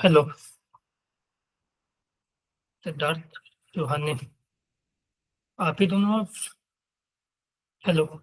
Hello. Siddharth Chauhan. आप ही दोनों। Hello.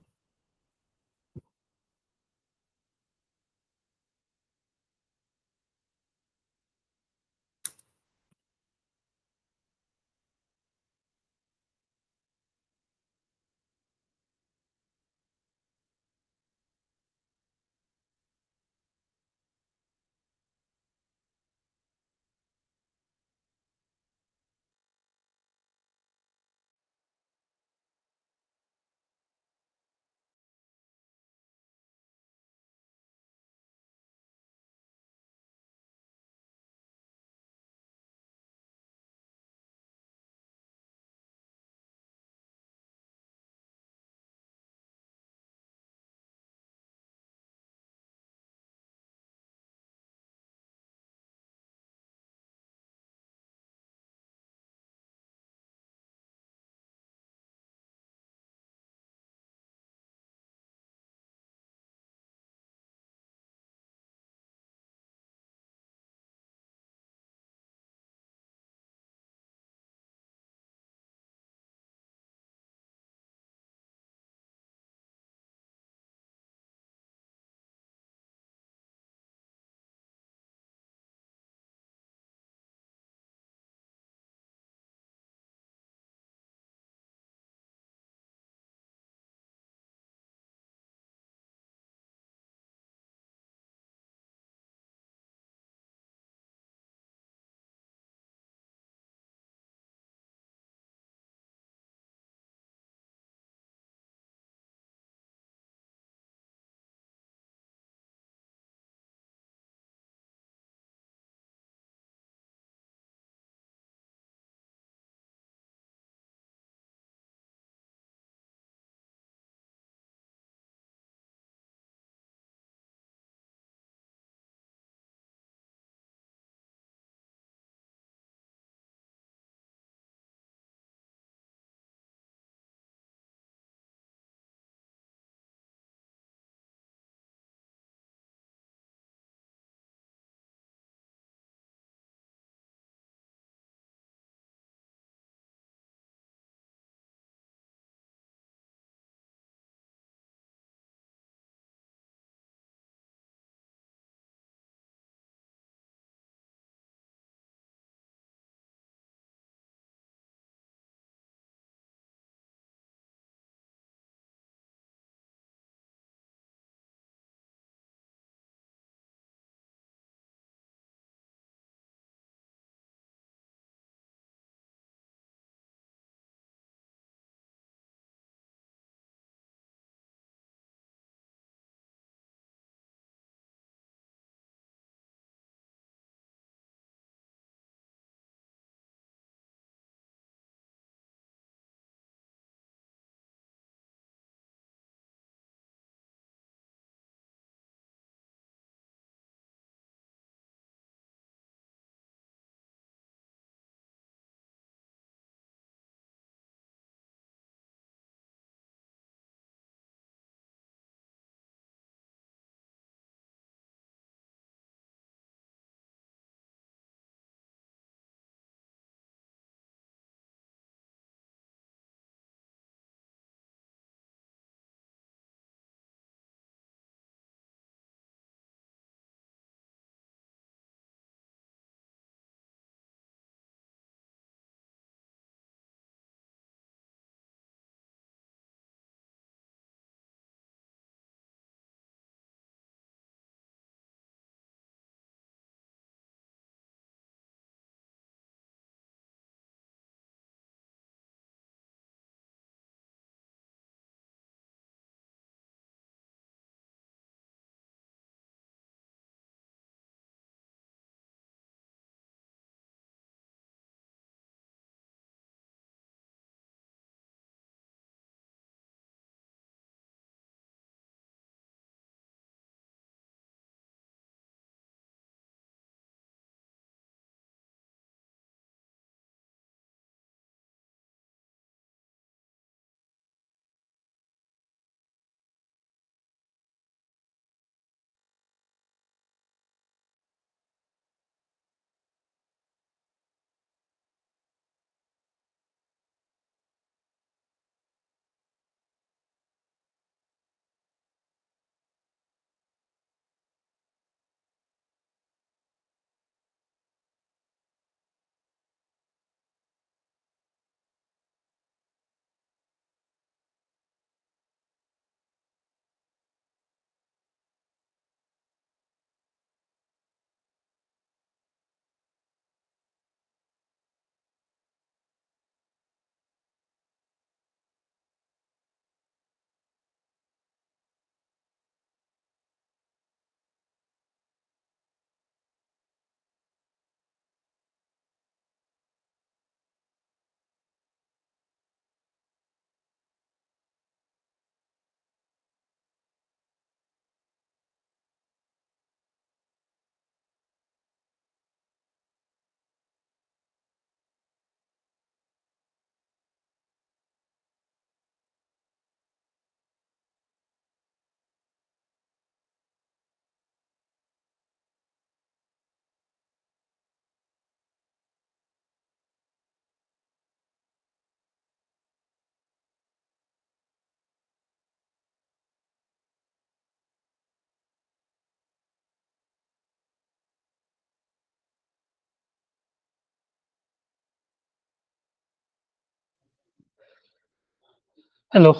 Hello.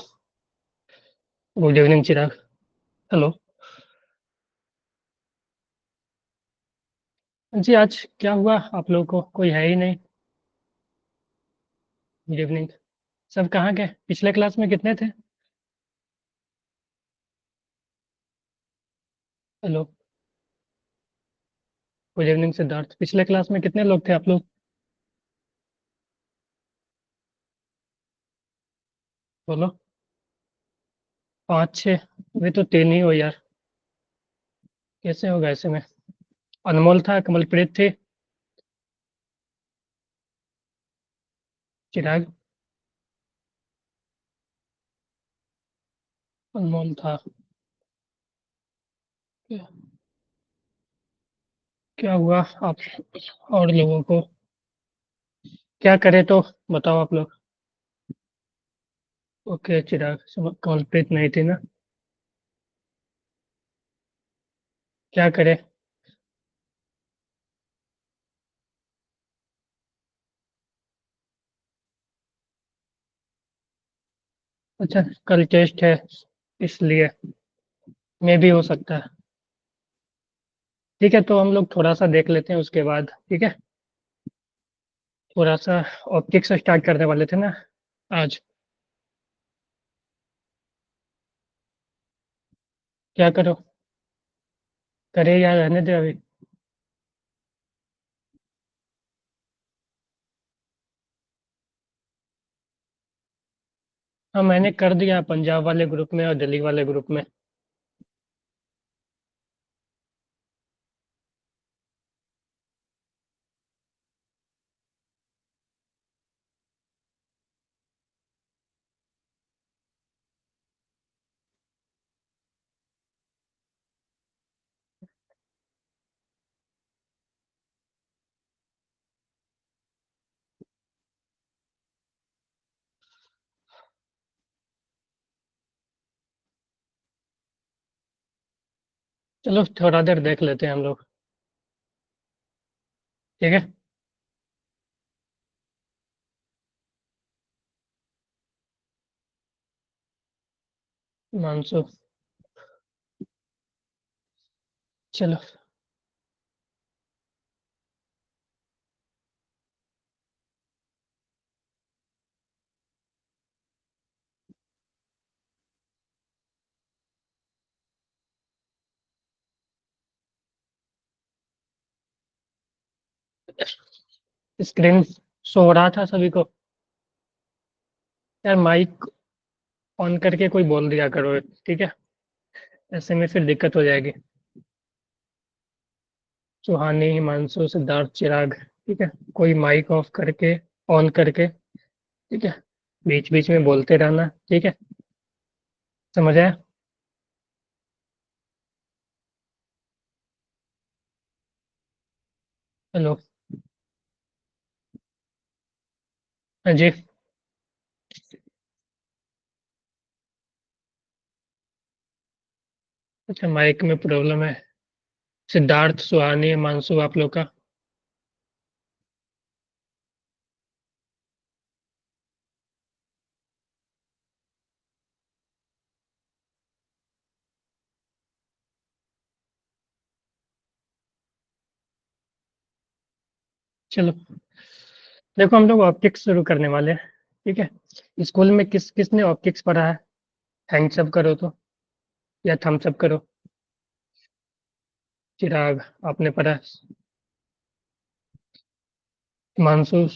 Good evening चिराग। Hello. जी, आज क्या हुआ आप लोगों को? कोई है ही नहीं। Good evening. सब कहाँ गए? पिछले क्लास में कितने थे? हेलो। Good evening Siddharth. पिछले क्लास में कितने लोग थे आप लोग? बोलो। 5 6? अभी तो 3 ही हो यार। कैसे होगा ऐसे में? अनमोल था, कमलप्रीत थी। चिराग। अनमोल था। क्या क्या हुआ आप और लोगों को? क्या करे तो बताओ आप लोग। ओके चिराग, कमलप्रीत नहीं थी ना? क्या करे? अच्छा, कल टेस्ट है इसलिए मे भी हो सकता है। ठीक है, तो हम लोग थोड़ा सा देख लेते हैं उसके बाद। ठीक है। थोड़ा सा ऑप्टिक्स से स्टार्ट करने वाले थे ना आज। क्या करो? करे या रहने दे अभी? हाँ, मैंने कर दिया पंजाब वाले ग्रुप में और दिल्ली वाले ग्रुप में। चलो थोड़ा देर देख लेते हैं हम लोग। ठीक है। मानसू। चलो। स्क्रीन शो हो रहा था सभी को। यार माइक ऑन करके कोई बोल दिया करो। ठीक है। ऐसे में फिर दिक्कत हो जाएगी। सुहानी, हिमांशु, सिद्धार्थ, चिराग। ठीक है। कोई माइक ऑफ करके, ऑन करके। ठीक है। बीच बीच में बोलते रहना। ठीक है। समझ आया? हेलो। हाँ जी। अच्छा, माइक में प्रॉब्लम है। सिद्धार्थ, सुहानी, हिमांशु, आप लोग का। चलो, देखो हम लोग ऑप्टिक्स शुरू करने वाले हैं। ठीक है। स्कूल में किसने ऑप्टिक्स पढ़ा है? हैंड्स अप करो तो, या थम्स अप करो। चिराग, आपने पढ़ा है? हिमांशु,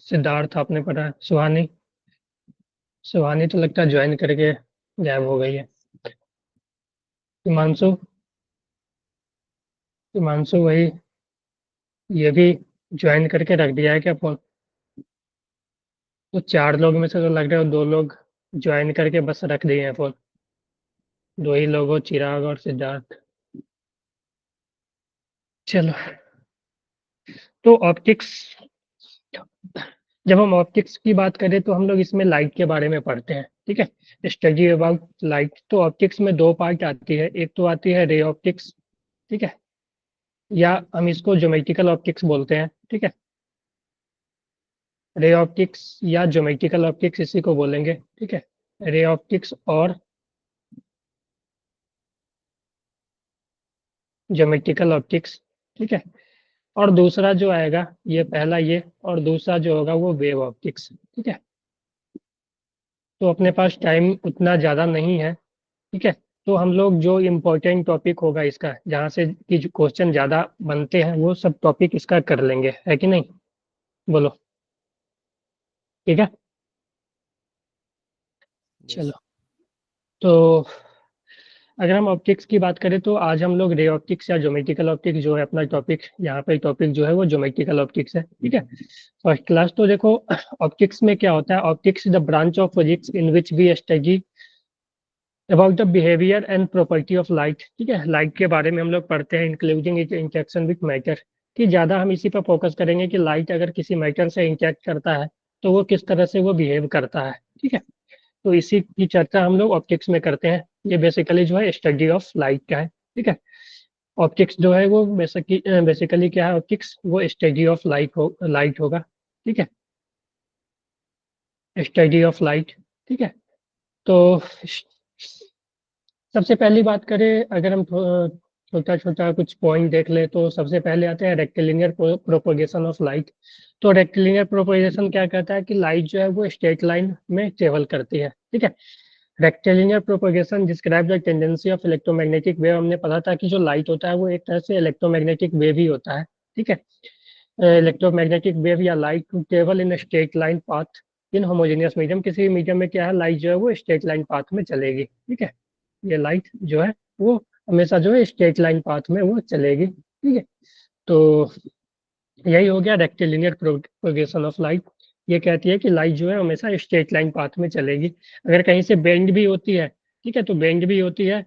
सिद्धार्थ, आपने पढ़ा है? सुहानी? सुहानी तो लगता है ज्वाइन करके गायब हो गई है। हिमांशु? हिमांशु वही, ये भी ज्वाइन करके रख दिया है क्या फोन? तो 4 लोग में से तो लग रहे हो 2 लोग ज्वाइन करके बस रख दिए हैं फोन। 2 ही लोग हो, चिराग और सिद्धार्थ। चलो। तो ऑप्टिक्स, जब हम ऑप्टिक्स की बात करें तो हम लोग इसमें लाइट के बारे में पढ़ते हैं। ठीक है। Study about light. तो ऑप्टिक्स में 2 पार्ट आती है। एक तो आती है रे ऑप्टिक्स। ठीक है। या हम इसको ज्योमेट्रिकल ऑप्टिक्स बोलते हैं। ठीक है। रे ऑप्टिक्स या ज्योमेट्रिकल ऑप्टिक्स इसी को बोलेंगे। ठीक है। रे ऑप्टिक्स और ज्योमेट्रिकल ऑप्टिक्स, ठीक है। और दूसरा जो आएगा, ये पहला ये, और दूसरा जो होगा वो वेव ऑप्टिक्स, ठीक है। तो अपने पास टाइम उतना ज़्यादा नहीं है, ठीक है। तो हम लोग जो इम्पोर्टेंट टॉपिक होगा इसका, जहाँ से कि जो क्वेश्चन ज़्यादा बनते हैं, वो सब टॉपिक इसका कर लेंगे, है कि नहीं? बोलो। ठीक है। यस। चलो, तो अगर हम ऑप्टिक्स की बात करें तो आज हम लोग रे ऑप्टिक्स या ज्योमेट्रिकल ऑप्टिक्स जो है अपना टॉपिक, यहाँ पे टॉपिक जो है वो ज्योमेट्रिकल ऑप्टिक्स है, ठीक है। First class. तो देखो, ऑप्टिक्स में क्या होता है? Optics the branch of physics in which we study about the behaviour and property of light, ठीक है। लाइट के बारे में हम लोग पढ़ते हैं, including it interaction with matter, कि ज़्यादा हम इसी पर फोकस करेंगे कि लाइट अगर किसी मैटर से इंटरेक्ट करता है तो वो किस तरह से वो बिहेव करता है, ठीक है। तो इसी की चर्चा हम लोग ऑप्टिक्स में करते हैं। ये बेसिकली जो है स्टडी ऑफ लाइट का है, ठीक है। ऑप्टिक्स जो है वो बेसिकली क्या है? ऑप्टिक्स वो स्टडी ऑफ लाइट होगा, ठीक है। स्टडी ऑफ लाइट, ठीक है। तो सबसे पहली बात करें, अगर हम छोटा छोटा कुछ पॉइंट देख ले, तो सबसे पहले आते हैं रेक्टिलिनियर प्रोपोगेशन ऑफ लाइट। तो रेक्टिलिनियर प्रोपोगेशन क्या कहता है कि लाइट जो है वो स्ट्रेट लाइन में ट्रेवल करती है, ठीक है। Rectilinear propagation describe the tendency of electromagnetic wave. हमने पढ़ा था कि जो लाइट होता है वो एक तरह से इलेक्ट्रोमैग्नेटिक वेव ही होता है, ठीक है। इलेक्ट्रोमैग्नेटिक वेव या light to travel in straight line path in homogeneous medium. किसी भी मीडियम में क्या है, लाइट जो है वो स्ट्रेट लाइन पाथ में चलेगी, ठीक है। ये लाइट जो है वो हमेशा जो है स्ट्रेट लाइन पाथ में वो चलेगी, ठीक है। तो यही हो गया रेक्टिलिनियर प्रोपगेशन ऑफ लाइट। ये कहती है कि लाइट जो है हमेशा स्ट्रेट लाइन पाथ में चलेगी। अगर कहीं से बेंड भी होती है, ठीक है, तो बेंड भी होती है,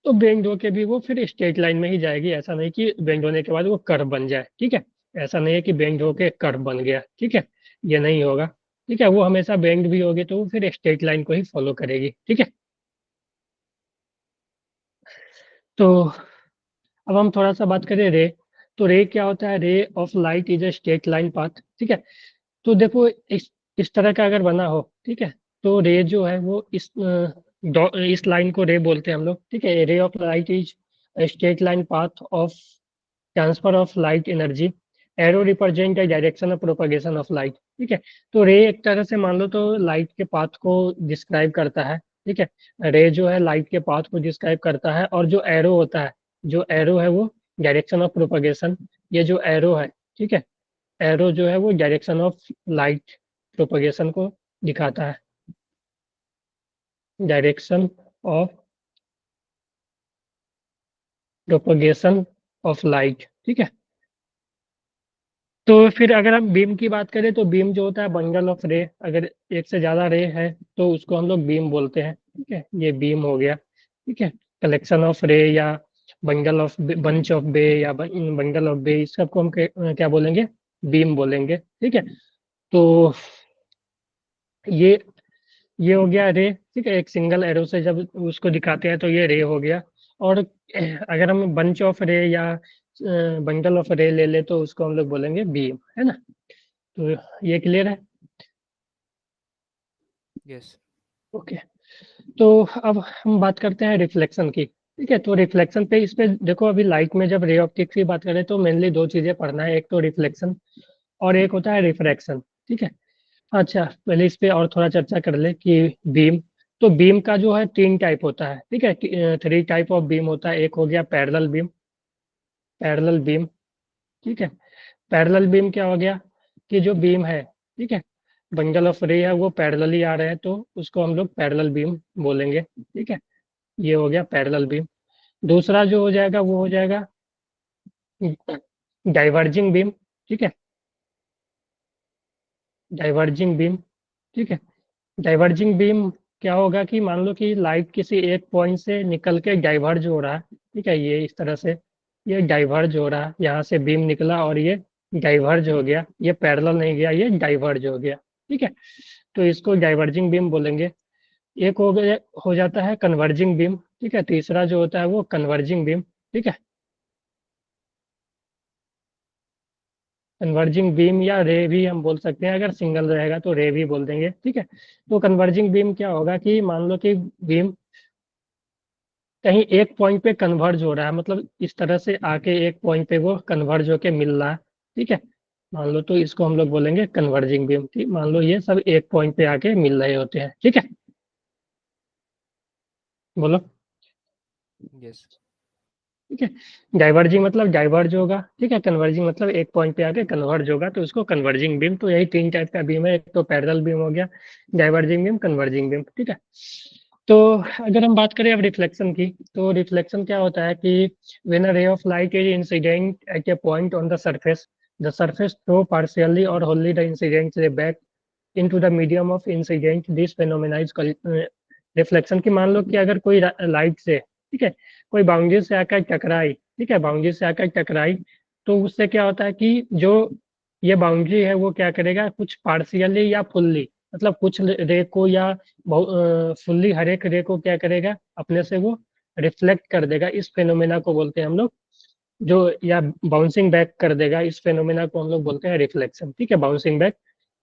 तो बेंड होके भी वो फिर स्ट्रेट लाइन में ही जाएगी। ऐसा नहीं कि बेंड होने के बाद वो कर्व बन जाए, ठीक है। ऐसा नहीं है कि बेंड होके कर्व बन गया, ठीक है। ये नहीं होगा, ठीक है। वो हमेशा बेंड भी होगी तो वो फिर स्ट्रेट लाइन को ही फॉलो करेगी, ठीक है। तो अब हम थोड़ा सा बात करें रे। तो रे क्या होता है? रे of light is a straight line path, ठीक है। तो देखो, इस तरह का अगर बना हो, ठीक है, तो रे जो है वो इस लाइन को रे बोलते हैं हम लोग, ठीक है। रे of light is straight line path of transfer of light energy. Arrow represent the direction of propagation of light, ठीक है। तो रे एक तरह से मान लो तो लाइट के पाथ को डिस्क्राइब करता है, ठीक है। रे जो है लाइट के पाथ को डिस्क्राइब करता है, और जो एरो होता है, जो एरो है वो डायरेक्शन ऑफ प्रोपगेशन। ये जो एरो है, ठीक है, एरो जो है वो डायरेक्शन ऑफ लाइट प्रोपगेशन को दिखाता है। Direction of propagation of light, ठीक है। तो फिर अगर हम बीम की बात करें, तो बीम जो होता है बंडल ऑफ रे। अगर एक से ज्यादा रे है तो उसको हम लोग बीम बोलते हैं, ठीक है। ये बीम हो गया, ठीक है। कलेक्शन ऑफ रे या बंच ऑफ बे या बंडल ऑफ बे, इस सबको हम क्या बोलेंगे? बीम बोलेंगे, ठीक है। तो ये ये हो गया रे, ठीक है। एक सिंगल एरो से जब उसको दिखाते हैं तो ये रे हो गया। और अगर हम बंच ऑफ रे या बंडल ऑफ रे ले ले तो उसको हम लोग बोलेंगे बीम, है ना। तो ये क्लियर है? यस। ओके। तो अब हम बात करते हैं रिफ्लेक्शन की, ठीक है। तो रिफ्लेक्शन पे, इस पे देखो, अभी लाइट में जब रे ऑप्टिक्स की बात करें तो मेनली दो चीजें पढ़ना है, एक तो रिफ्लेक्शन और एक होता है रिफ्रैक्शन, ठीक है। अच्छा, पहले इस पे और थोड़ा चर्चा कर ले कि बीम। तो बीम का जो है तीन टाइप होता है, ठीक है। थ्री टाइप ऑफ बीम होता है। एक हो गया पैरेलल बीम। पैरेलल बीम, ठीक है। पैरेलल बीम क्या हो गया कि जो बीम है, ठीक है, बंडल ऑफ रे है वो पैरेलली आ रहे हैं तो उसको हम लोग पैरेलल बीम बोलेंगे, ठीक है। ये हो गया पैरेलल बीम। दूसरा जो हो जाएगा वो हो जाएगा डाइवर्जिंग बीम, ठीक है। डाइवर्जिंग बीम, ठीक है। डाइवर्जिंग बीम क्या होगा कि मान लो कि लाइट किसी एक पॉइंट से निकल के डाइवर्ज हो रहा है, ठीक है। ये इस तरह से ये डाइवर्ज हो रहा है, यहाँ से बीम निकला और ये डाइवर्ज हो गया, ये पैरेलल नहीं गया, ये डाइवर्ज हो गया, ठीक है। तो इसको डाइवर्जिंग बीम बोलेंगे। एक हो गया, हो जाता है कन्वर्जिंग बीम, ठीक है। तीसरा जो होता है वो कन्वर्जिंग बीम, ठीक है। कन्वर्जिंग बीम या रे भी हम बोल सकते हैं, अगर सिंगल रहेगा तो रे भी बोल देंगे, ठीक है। तो कन्वर्जिंग बीम क्या होगा कि मान लो कि बीम कहीं एक पॉइंट पे कन्वर्ज हो रहा है, मतलब इस तरह से आके एक पॉइंट पे वो कन्वर्ज होके मिल रहा है, ठीक है। मान लो तो इसको हम लोग बोलेंगे कन्वर्जिंग बीम, ठीक। मान लो ये सब एक पॉइंट पे आके मिल रहे होते हैं, ठीक है। बोलो। यस। ठीक है। डाइवर्जिंग मतलब डाइवर्ज होगा, ठीक है। कन्वर्जिंग मतलब एक पॉइंट पे आके कन्वर्ज होगा, तो उसको कन्वर्जिंग बीम। तो यही तीन टाइप का बीम है, एक तो पैरेलल बीम हो गया, डाइवर्जिंग बीम, कन्वर्जिंग बीम, ठीक है। तो अगर हम बात करें अब रिफ्लेक्शन की, तो रिफ्लेक्शन क्या होता है कि when a ray of light is incident at a point on the surface throws partially or wholly the incident ray back into the medium of incident, this phenomena is reflection. की मान लो कि अगर कोई light से, ठीक है, कोई boundary से आकर टकराई, ठीक है, बाउंड्री से आकर टकराई, तो उससे क्या होता है कि जो ये बाउंड्री है वो क्या करेगा, कुछ पार्शियली या फुल्ली, मतलब कुछ रे को या फुल्ली हर एक रे को क्या करेगा, अपने से वो रिफ्लेक्ट कर देगा। इस फेनोमेना को बोलते हैं हम लोग जो, या बाउंसिंग बैक कर देगा, इस फेनोमेना को हम लोग बोलते हैं रिफ्लेक्शन, ठीक है। बाउंसिंग बैक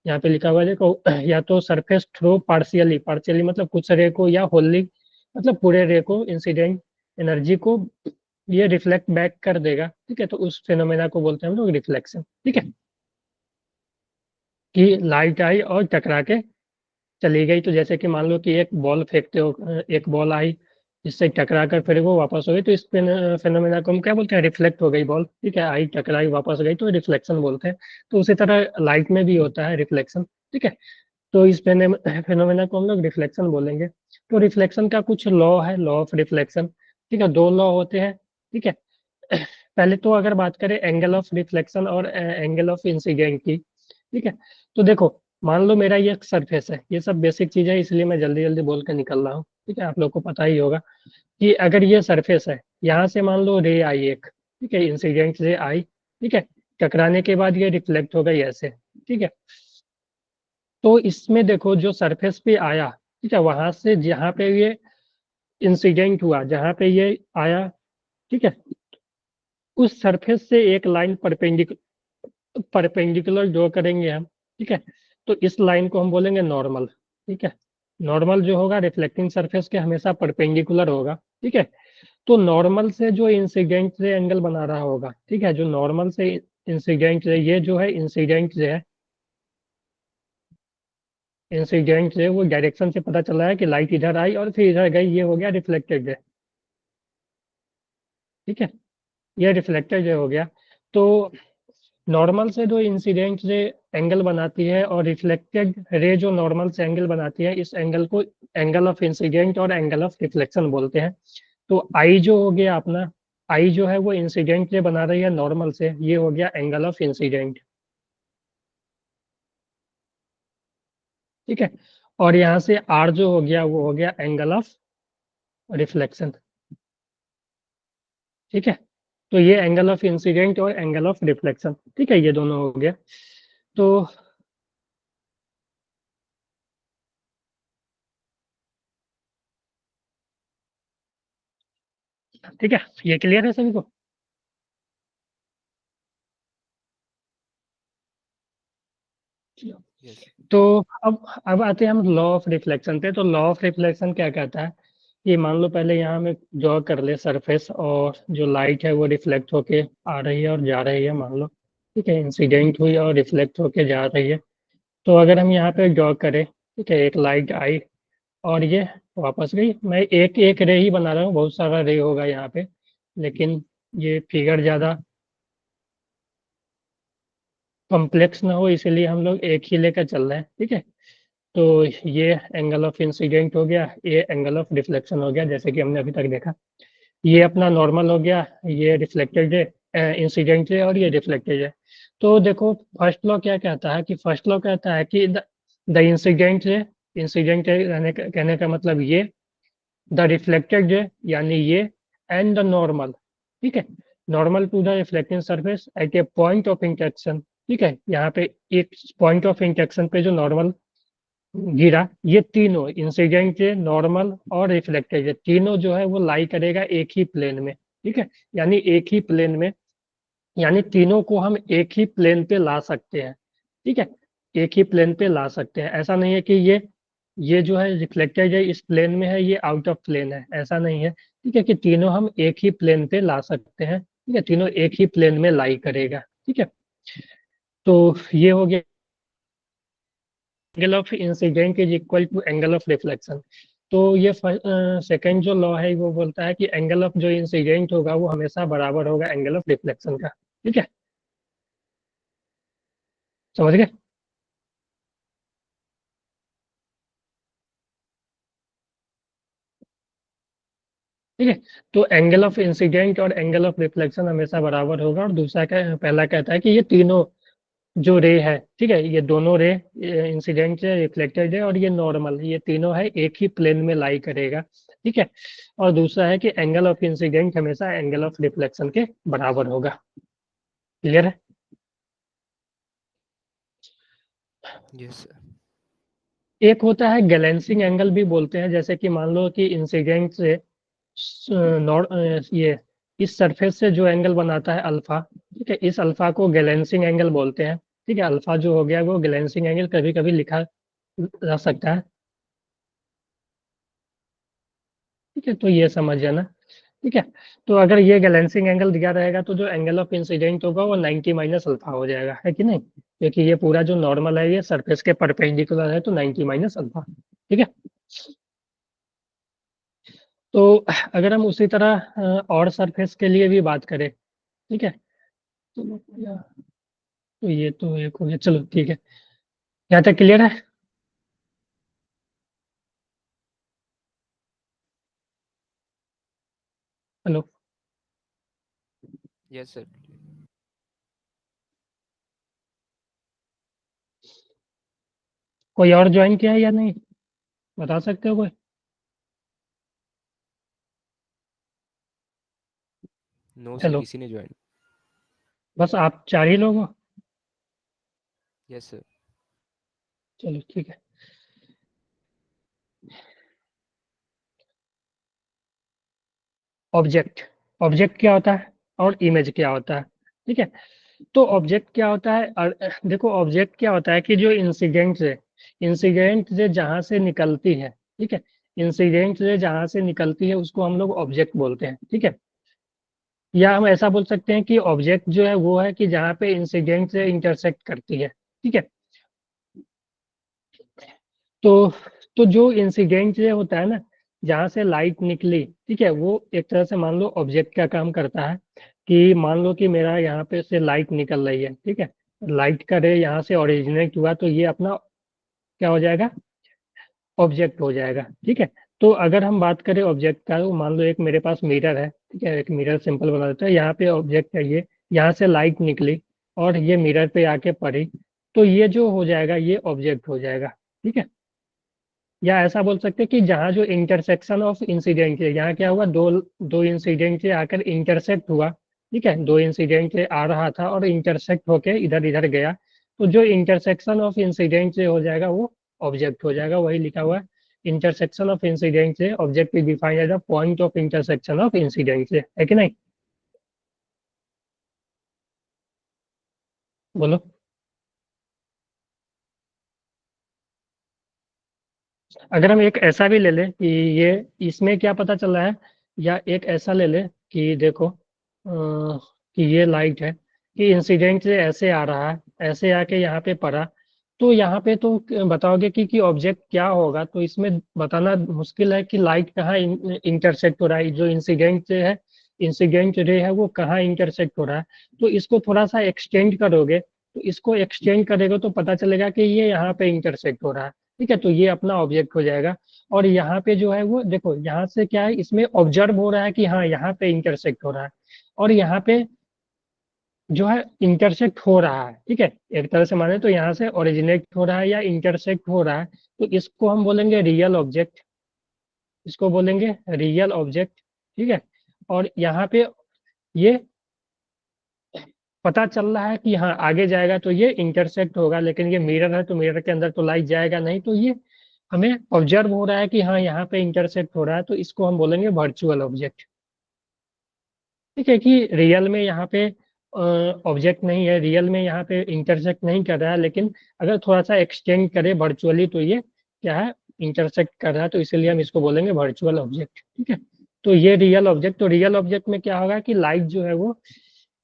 यहाँ पे लिखा हुआ है देखो, या तो सरफेस थ्रो पार्शियली, पार्शियली मतलब कुछ रे को, या होली मतलब पूरे रे को, इंसिडेंट एनर्जी को ये रिफ्लेक्ट बैक कर देगा, ठीक है। तो उस फेनोमेना को बोलते हैं हम लोग रिफ्लेक्शन, ठीक है। कि लाइट आई और टकरा के चली गई, तो जैसे कि मान लो कि एक बॉल फेंकते हो, एक बॉल आई, जिससे टकरा कर फिर वो वापस हो गई, तो इस फेनोमेना को हम क्या बोलते हैं, रिफ्लेक्ट हो गई बॉल, ठीक है। आई, टकराई, वापस गई, तो रिफ्लेक्शन बोलते हैं। तो उसी तरह लाइट में भी होता है रिफ्लेक्शन, ठीक है। तो इस फेनोमेना को हम लोग रिफ्लेक्शन बोलेंगे। तो रिफ्लेक्शन का कुछ लॉ है, लॉ ऑफ रिफ्लेक्शन, ठीक है। दो लॉ होते हैं, ठीक है। पहले तो अगर बात करें एंगल ऑफ रिफ्लेक्शन और एंगल ऑफ इंसिडेंट की, ठीक है। तो देखो, मान लो मेरा ये सरफेस है, ये सब बेसिक चीज है, इसलिए मैं जल्दी जल्दी बोल के निकल रहा हूँ, ठीक है। आप लोग को पता ही होगा कि अगर ये सरफेस है, यहाँ से मान लो रे आई एक, ठीक है, इंसिडेंट रे आई, ठीक है, टकराने के बाद ये रिफ्लेक्ट हो गई ऐसे, ठीक है। तो इसमें देखो जो सरफेस पे आया, ठीक है, वहां से जहाँ पे ये इंसिडेंट हुआ, जहाँ पे ये आया, ठीक है, उस सरफेस से एक लाइन परपेंडिकुलर ड्रॉ करेंगे हम, ठीक है। तो इस लाइन को हम बोलेंगे नॉर्मल, ठीक है। नॉर्मल जो होगा रिफ्लेक्टिंग सरफेस के हमेशा परपेंडिकुलर होगा, ठीक है। तो नॉर्मल से जो इंसिडेंट से एंगल बना रहा होगा, ठीक है, जो नॉर्मल से इंसिडेंट से, ये जो है इंसिडेंट से है, इंसिडेंट से वो डायरेक्शन से पता चला है कि लाइट इधर आई और फिर इधर गई, ये हो गया रिफ्लेक्टेड रे, ठीक है। ये रिफ्लेक्टेड रे हो गया। तो नॉर्मल से जो इंसिडेंट रे एंगल बनाती है और रिफ्लेक्टेड रे जो नॉर्मल से एंगल बनाती है, इस एंगल को एंगल ऑफ इंसिडेंट और एंगल ऑफ रिफ्लेक्शन बोलते हैं। तो आई जो हो गया अपना, आई जो है वो इंसिडेंट रे बना रही है नॉर्मल से, ये हो गया एंगल ऑफ इंसिडेंट, ठीक है। और यहाँ से आर जो हो गया वो हो गया एंगल ऑफ रिफ्लेक्शन, ठीक है। तो ये एंगल ऑफ इंसिडेंट और एंगल ऑफ रिफ्लेक्शन, ठीक है, ये दोनों हो गया। तो ठीक है, ये क्लियर है सभी को। यस। तो अब आते हैं हम लॉ ऑफ रिफ्लेक्शन पे। तो लॉ ऑफ रिफ्लेक्शन क्या कहता है कि मान लो पहले यहाँ में ड्रॉ कर ले सरफेस, और जो लाइट है वो रिफ्लेक्ट होके आ रही है और जा रही है, मान लो, ठीक है, इंसिडेंट हुई और रिफ्लेक्ट होके जा रही है। तो अगर हम यहाँ पे ड्रॉ करें, ठीक है, एक लाइट आई और ये वापस गई। मैं एक एक रे ही बना रहा हूँ, बहुत सारा रे होगा यहाँ पे, लेकिन ये फिगर ज़्यादा कॉम्प्लेक्स ना हो, इसीलिए हम लोग एक ही लेकर चल रहे हैं, ठीक है। तो ये एंगल ऑफ इंसिडेंट हो गया, ये एंगल ऑफ रिफ्लेक्शन हो गया, जैसे कि हमने अभी तक देखा। ये अपना नॉर्मल हो गया, ये रिफ्लेक्टेड है, इंसिडेंट है, और ये रिफ्लेक्टेड है। तो देखो फर्स्ट लॉ क्या कहता है कि, फर्स्ट लॉ कहता है कि द इंसिडेंट है, इंसिडेंट है कहने का मतलब ये, द रिफ्लेक्टेड रे यानी ये, एंड द नॉर्मल, ठीक है, normal to the reflecting surface at a point of interaction, ठीक है। यहाँ पे एक पॉइंट ऑफ इंटरेक्शन पे जो नॉर्मल गिरा, ये तीनों इंसिडेंट रे, नॉर्मल और रिफ्लेक्टेड रे, तीनों जो है वो लाई करेगा एक ही प्लेन में, ठीक है, यानी एक ही प्लेन में यानी तीनों को हम एक ही प्लेन पे ला सकते हैं, ठीक है, एक ही प्लेन पे ला सकते हैं। ऐसा नहीं है कि ये जो है रिफ्लेक्टेड है इस प्लेन में है, ये आउट ऑफ प्लेन है, ऐसा नहीं है, ठीक है, कि तीनों हम एक ही प्लेन पे ला सकते हैं, ठीक है, तीनों एक ही प्लेन में लाई करेगा, ठीक है। तो ये हो गया angle of incident is equal to angle of reflection. तो ये सेकंड जो लॉ है वो बोलता है कि एंगल ऑफ जो इंसिडेंट होगा वो हमेशा बराबर होगा एंगल ऑफ रिफ्लेक्शन का, ठीक है, समझ गए। ठीक है, तो एंगल ऑफ इंसिडेंट और एंगल ऑफ रिफ्लेक्शन हमेशा बराबर होगा। और दूसरा पहला कहता है कि ये तीनों जो रे है, ठीक है, ये दोनों रे, इंसिडेंट है, रिफ्लेक्टेड है और ये नॉर्मल, ये तीनों है एक ही प्लेन में लाई करेगा, ठीक है। और दूसरा है कि एंगल ऑफ इंसिडेंट हमेशा एंगल ऑफ रिफ्लेक्शन के बराबर होगा। क्लियर है। Yes, sir. एक होता है गैलेंसिंग एंगल भी बोलते हैं, जैसे कि मान लो कि इंसिडेंट से ये इस सरफेस से जो एंगल बनाता है अल्फा, ठीक है, इस अल्फा को गैलेंसिंग एंगल बोलते हैं, ठीक है, अल्फा जो हो गया वो गैलेंसिंग एंगल कभी कभी लिखा जा सकता है, ठीक है, तो ये समझ जाना, ठीक है। तो अगर ये गैलेंसिंग एंगल दिया रहेगा तो जो एंगल ऑफ इंसिडेंट होगा वो 90 माइनस अल्फा हो जाएगा, है कि नहीं, क्योंकि ये पूरा जो नॉर्मल है ये सरफेस के परपेंडिकुलर है, तो 90 माइनस अल्फा, ठीक है। तो अगर हम उसी तरह और सरफेस के लिए भी बात करें, ठीक है, तो ये तो एक हो गया, चलो ठीक है, यहाँ तक क्लियर है। Hello, Yes, sir. कोई और ज्वाइन किया है या नहीं, बता सकते हो कोई। No, sir. हेलो, किसी ने join. बस आप चार ही लोग हो। Yes, sir. चलो ठीक है। ऑब्जेक्ट, ऑब्जेक्ट क्या होता है और इमेज क्या होता है, ठीक है। तो ऑब्जेक्ट क्या होता है, देखो ऑब्जेक्ट क्या होता है कि जो इंसिडेंट से जहां से निकलती है, ठीक है, इंसिडेंट से जहां से निकलती है उसको हम लोग ऑब्जेक्ट बोलते हैं, ठीक है। या हम ऐसा बोल सकते हैं कि ऑब्जेक्ट जो है वो है कि जहाँ पे इंसिडेंट से इंटरसेक्ट करती है, ठीक है। तो तो जो इंसिडेंट ये होता है ना, जहाँ से लाइट निकली, ठीक है, वो एक तरह से मान लो ऑब्जेक्ट का काम करता है। कि मान लो कि मेरा यहाँ पे से लाइट निकल रही है, ठीक है, लाइट का रे यहाँ से ओरिजिनेट हुआ, तो ये अपना क्या हो जाएगा, ऑब्जेक्ट हो जाएगा, ठीक है। तो अगर हम बात करें ऑब्जेक्ट का, तो मान लो एक मेरे पास मिरर है, ठीक है, एक मिरर सिंपल बना देता है, यहाँ पे ऑब्जेक्ट है ये, यहाँ से लाइट निकली और ये मिरर पे आके पड़ी, तो ये जो हो जाएगा ये ऑब्जेक्ट हो जाएगा, ठीक है। या ऐसा बोल सकते हैं कि जहाँ जो इंटरसेक्शन ऑफ इंसिडेंट है, यहाँ क्या हुआ, दो दो इंसिडेंट से आकर इंटरसेक्ट हुआ, ठीक है, दो इंसिडेंट से आ रहा था और इंटरसेक्ट होके इधर इधर गया, तो जो इंटरसेक्शन ऑफ इंसिडेंट से हो जाएगा वो ऑब्जेक्ट हो जाएगा, वही लिखा हुआ है, इंटरसेक्शन ऑफ इंसिडेंट से object is defined as the point of intersection of incident से, है कि नहीं, बोलो। अगर हम एक ऐसा भी ले लें कि ये इसमें क्या पता चल रहा है, या एक ऐसा ले ले कि देखो कि ये लाइट है कि इंसिडेंट से ऐसे आ रहा है, ऐसे आके यहाँ पे पड़ा, तो यहाँ पे तो बताओगे कि ऑब्जेक्ट क्या होगा, तो इसमें बताना मुश्किल है कि लाइट कहाँ इंटरसेक्ट हो रहा है, जो इंसिडेंट से है, इंसिडेंट रे है वो कहाँ इंटरसेक्ट हो रहा है। तो इसको थोड़ा सा एक्सटेंड करोगे, तो इसको एक्सटेंड करेगा तो पता चलेगा कि ये यहाँ पे इंटरसेक्ट हो रहा है, ठीक है, तो ये अपना ऑब्जेक्ट हो जाएगा। और यहाँ पे जो है वो देखो, यहाँ से क्या है, इसमें ऑब्जर्व हो रहा है कि हाँ यहाँ पे इंटरसेक्ट हो रहा है, और यहाँ पे जो है इंटरसेक्ट हो रहा है, ठीक है, एक तरह से माने तो यहाँ से ओरिजिनेट हो रहा है या इंटरसेक्ट हो रहा है, तो इसको हम बोलेंगे रियल ऑब्जेक्ट, इसको बोलेंगे रियल ऑब्जेक्ट, ठीक है। और यहाँ पे ये पता चल रहा है कि हाँ आगे जाएगा तो ये इंटरसेक्ट होगा, लेकिन ये मिरर है तो मिरर के अंदर तो लाइट जाएगा नहीं, तो ये हमें ऑब्जर्व हो रहा है कि हाँ यहाँ पे इंटरसेक्ट हो रहा है, तो इसको हम बोलेंगे वर्चुअल ऑब्जेक्ट, ठीक है। कि रियल में यहाँ पे ऑब्जेक्ट नहीं है, रियल में यहाँ पे इंटरसेक्ट नहीं कर रहा है, लेकिन अगर थोड़ा सा एक्सटेंड करे वर्चुअली तो ये क्या है, इंटरसेक्ट कर रहा है, तो इसीलिए हम इसको बोलेंगे वर्चुअल ऑब्जेक्ट। ठीक है, तो ये रियल ऑब्जेक्ट, तो रियल ऑब्जेक्ट में क्या होगा कि लाइट जो है वो,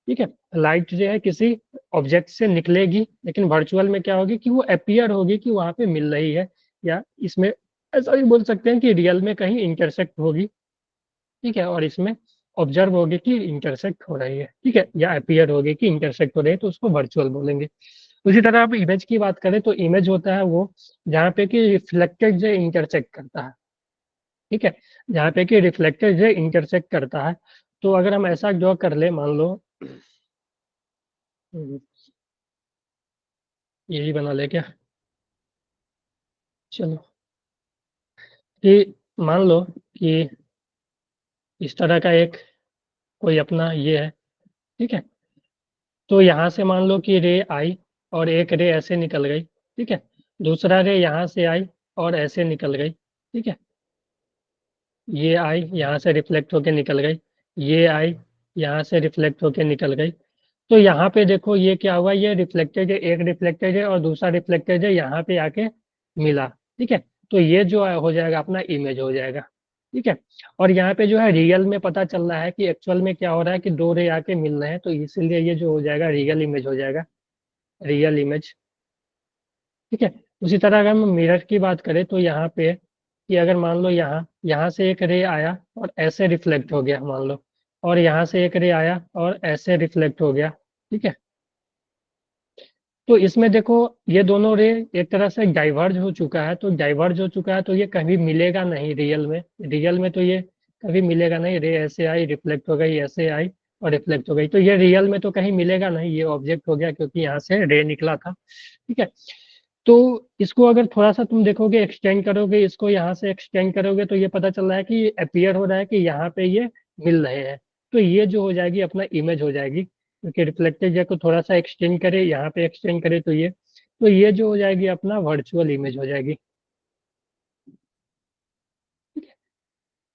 ठीक है, लाइट जो है किसी ऑब्जेक्ट से निकलेगी, लेकिन वर्चुअल में क्या होगी कि वो अपीयर होगी कि वहां पे मिल रही है, या इसमें ऐसा भी बोल सकते हैं कि रियल में कहीं इंटरसेक्ट होगी, ठीक है, और इसमें ऑब्जर्व होगी कि इंटरसेक्ट हो रही है, ठीक है, या अपीयर होगी कि इंटरसेक्ट हो रही है, तो उसको वर्चुअल बोलेंगे। उसी तरह आप इमेज की बात करें तो इमेज होता है वो जहाँ पे कि रिफ्लेक्टेड रे इंटरसेक्ट करता है, ठीक है, जहाँ पे कि रिफ्लेक्टेड रे इंटरसेक्ट करता है। तो अगर हम ऐसा ड्रॉ कर ले, मान लो यही बना ले क्या, चलो, कि मान लो कि इस तरह का एक कोई अपना ये है, ठीक है, तो यहाँ से मान लो कि रे आई और एक रे ऐसे निकल गई, ठीक है, दूसरा रे यहाँ से आई और ऐसे निकल गई, ठीक है, ये आई यहाँ से रिफ्लेक्ट होके निकल गई, ये आई यहाँ से रिफ्लेक्ट होके निकल गई। तो यहाँ पे देखो ये क्या हुआ, ये रिफ्लेक्टेड है, एक रिफ्लेक्टेड है और दूसरा रिफ्लेक्टेड है, यहाँ पे आके मिला, ठीक है, तो ये जो हो जाएगा अपना इमेज हो जाएगा, ठीक है। और यहाँ पे जो है रियल में पता चल रहा है कि एक्चुअल में क्या हो रहा है कि दो रे आके मिल रहे हैं, तो इसीलिए ये जो हो जाएगा रियल इमेज हो जाएगा, रियल इमेज, ठीक है। उसी तरह अगर हम मिरर की बात करें तो यहाँ पे कि अगर मान लो यहाँ यहाँ से एक रे आया और ऐसे रिफ्लेक्ट हो गया मान लो, और यहाँ से एक रे आया और ऐसे रिफ्लेक्ट हो गया, ठीक है, तो इसमें देखो ये दोनों रे एक तरह से डाइवर्ज हो चुका है, तो डाइवर्ज हो चुका है तो ये कभी मिलेगा नहीं रियल में, रियल में तो ये कभी मिलेगा नहीं, रे ऐसे आई रिफ्लेक्ट हो गई, ऐसे आई और रिफ्लेक्ट हो गई, तो ये रियल में तो कहीं मिलेगा नहीं, ये ऑब्जेक्ट हो गया क्योंकि यहाँ से रे निकला था, ठीक है। तो इसको अगर थोड़ा सा तुम देखोगे, एक्सटेंड करोगे इसको, यहाँ से एक्सटेंड करोगे तो ये पता चल रहा है कि अपीयर हो रहा है कि यहाँ पे ये मिल रहे हैं, तो ये जो हो जाएगी अपना इमेज हो जाएगी, क्योंकि रिफ्लेक्टेड या को थोड़ा सा एक्सटेंड करे, यहाँ पे एक्सटेंड करे तो ये जो हो जाएगी अपना वर्चुअल इमेज हो जाएगी,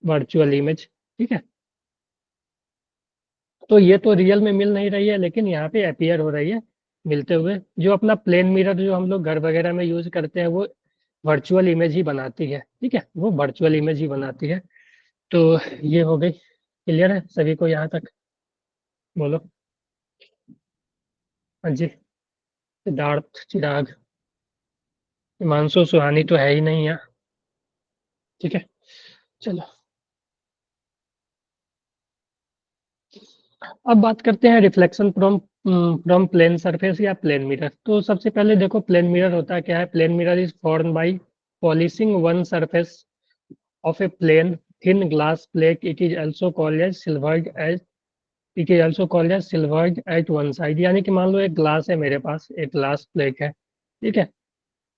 वर्चुअल इमेज, ठीक है। तो ये तो रियल में मिल नहीं रही है, लेकिन यहाँ पे अपीयर हो रही है मिलते हुए, जो अपना प्लेन मिरर जो हम लोग घर वगैरह में यूज करते हैं वो वर्चुअल इमेज ही बनाती है, ठीक है, वो वर्चुअल इमेज ही बनाती है। तो ये हो गई, क्लियर है सभी को यहाँ तक, बोलो। हाँ जी, सिद्धार्थ, चिराग, हिमांशु, सुहानी तो है ही नहीं यहाँ, ठीक है, चलो। अब बात करते हैं reflection from from plane surface या प्लेन मिरर। तो सबसे पहले देखो प्लेन मिरर होता क्या है, plane mirror is form by polishing one surface of a plain thin glass plate. It is also called as silvered at one side। यानी कि मान लो एक ग्लास है मेरे पास, एक ग्लास प्लेट है, ठीक है,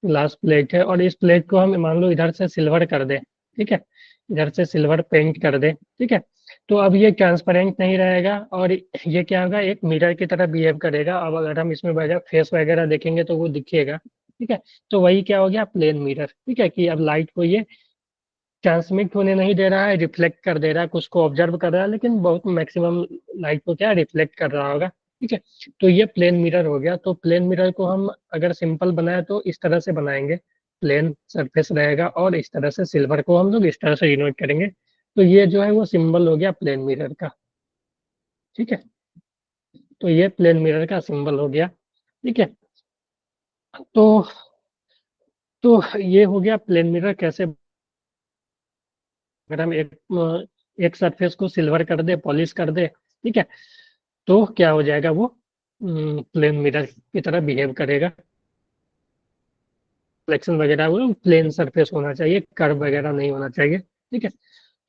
ग्लास प्लेट है और इस प्लेट को हम मान लो इधर से सिल्वर कर दें, ठीक है, इधर से सिल्वर पेंट कर दें, ठीक है, तो अब ये ट्रांसपेरेंट नहीं रहेगा और ये क्या होगा, एक मिरर की तरह बिहेव करेगा। अब अगर हम इसमें फेस वगैरह देखेंगे तो वो दिखेगा, ठीक है, तो वही क्या हो गया प्लेन मिरर, ठीक है, कि अब लाइट को ये ट्रांसमिट होने नहीं दे रहा है, रिफ्लेक्ट कर दे रहा है, कुछ को ऑब्जर्व कर रहा है, लेकिन बहुत मैक्सिमम लाइट को क्या रिफ्लेक्ट कर रहा होगा, ठीक है। तो ये प्लेन मिरर हो गया। तो प्लेन मिरर को हम अगर सिंपल बनाए तो इस तरह से बनाएंगे, प्लेन सरफेस रहेगा और इस तरह से सिल्वर को हम लोग इस तरह से डिनोट करेंगे, तो ये जो है वो सिंबल हो गया प्लेन मिरर का, ठीक है, तो ये प्लेन मिरर का सिंबल हो गया, ठीक है। तो ये हो गया प्लेन मिरर कैसे, अगर हम एक सरफेस को सिल्वर कर दे, पॉलिश कर दे, ठीक है, तो क्या हो जाएगा वो प्लेन मिरर की तरह बिहेव करेगा, फ्लेक्शन वगैरह वो प्लेन सरफेस होना चाहिए, कर्व वगैरह नहीं होना चाहिए, ठीक है,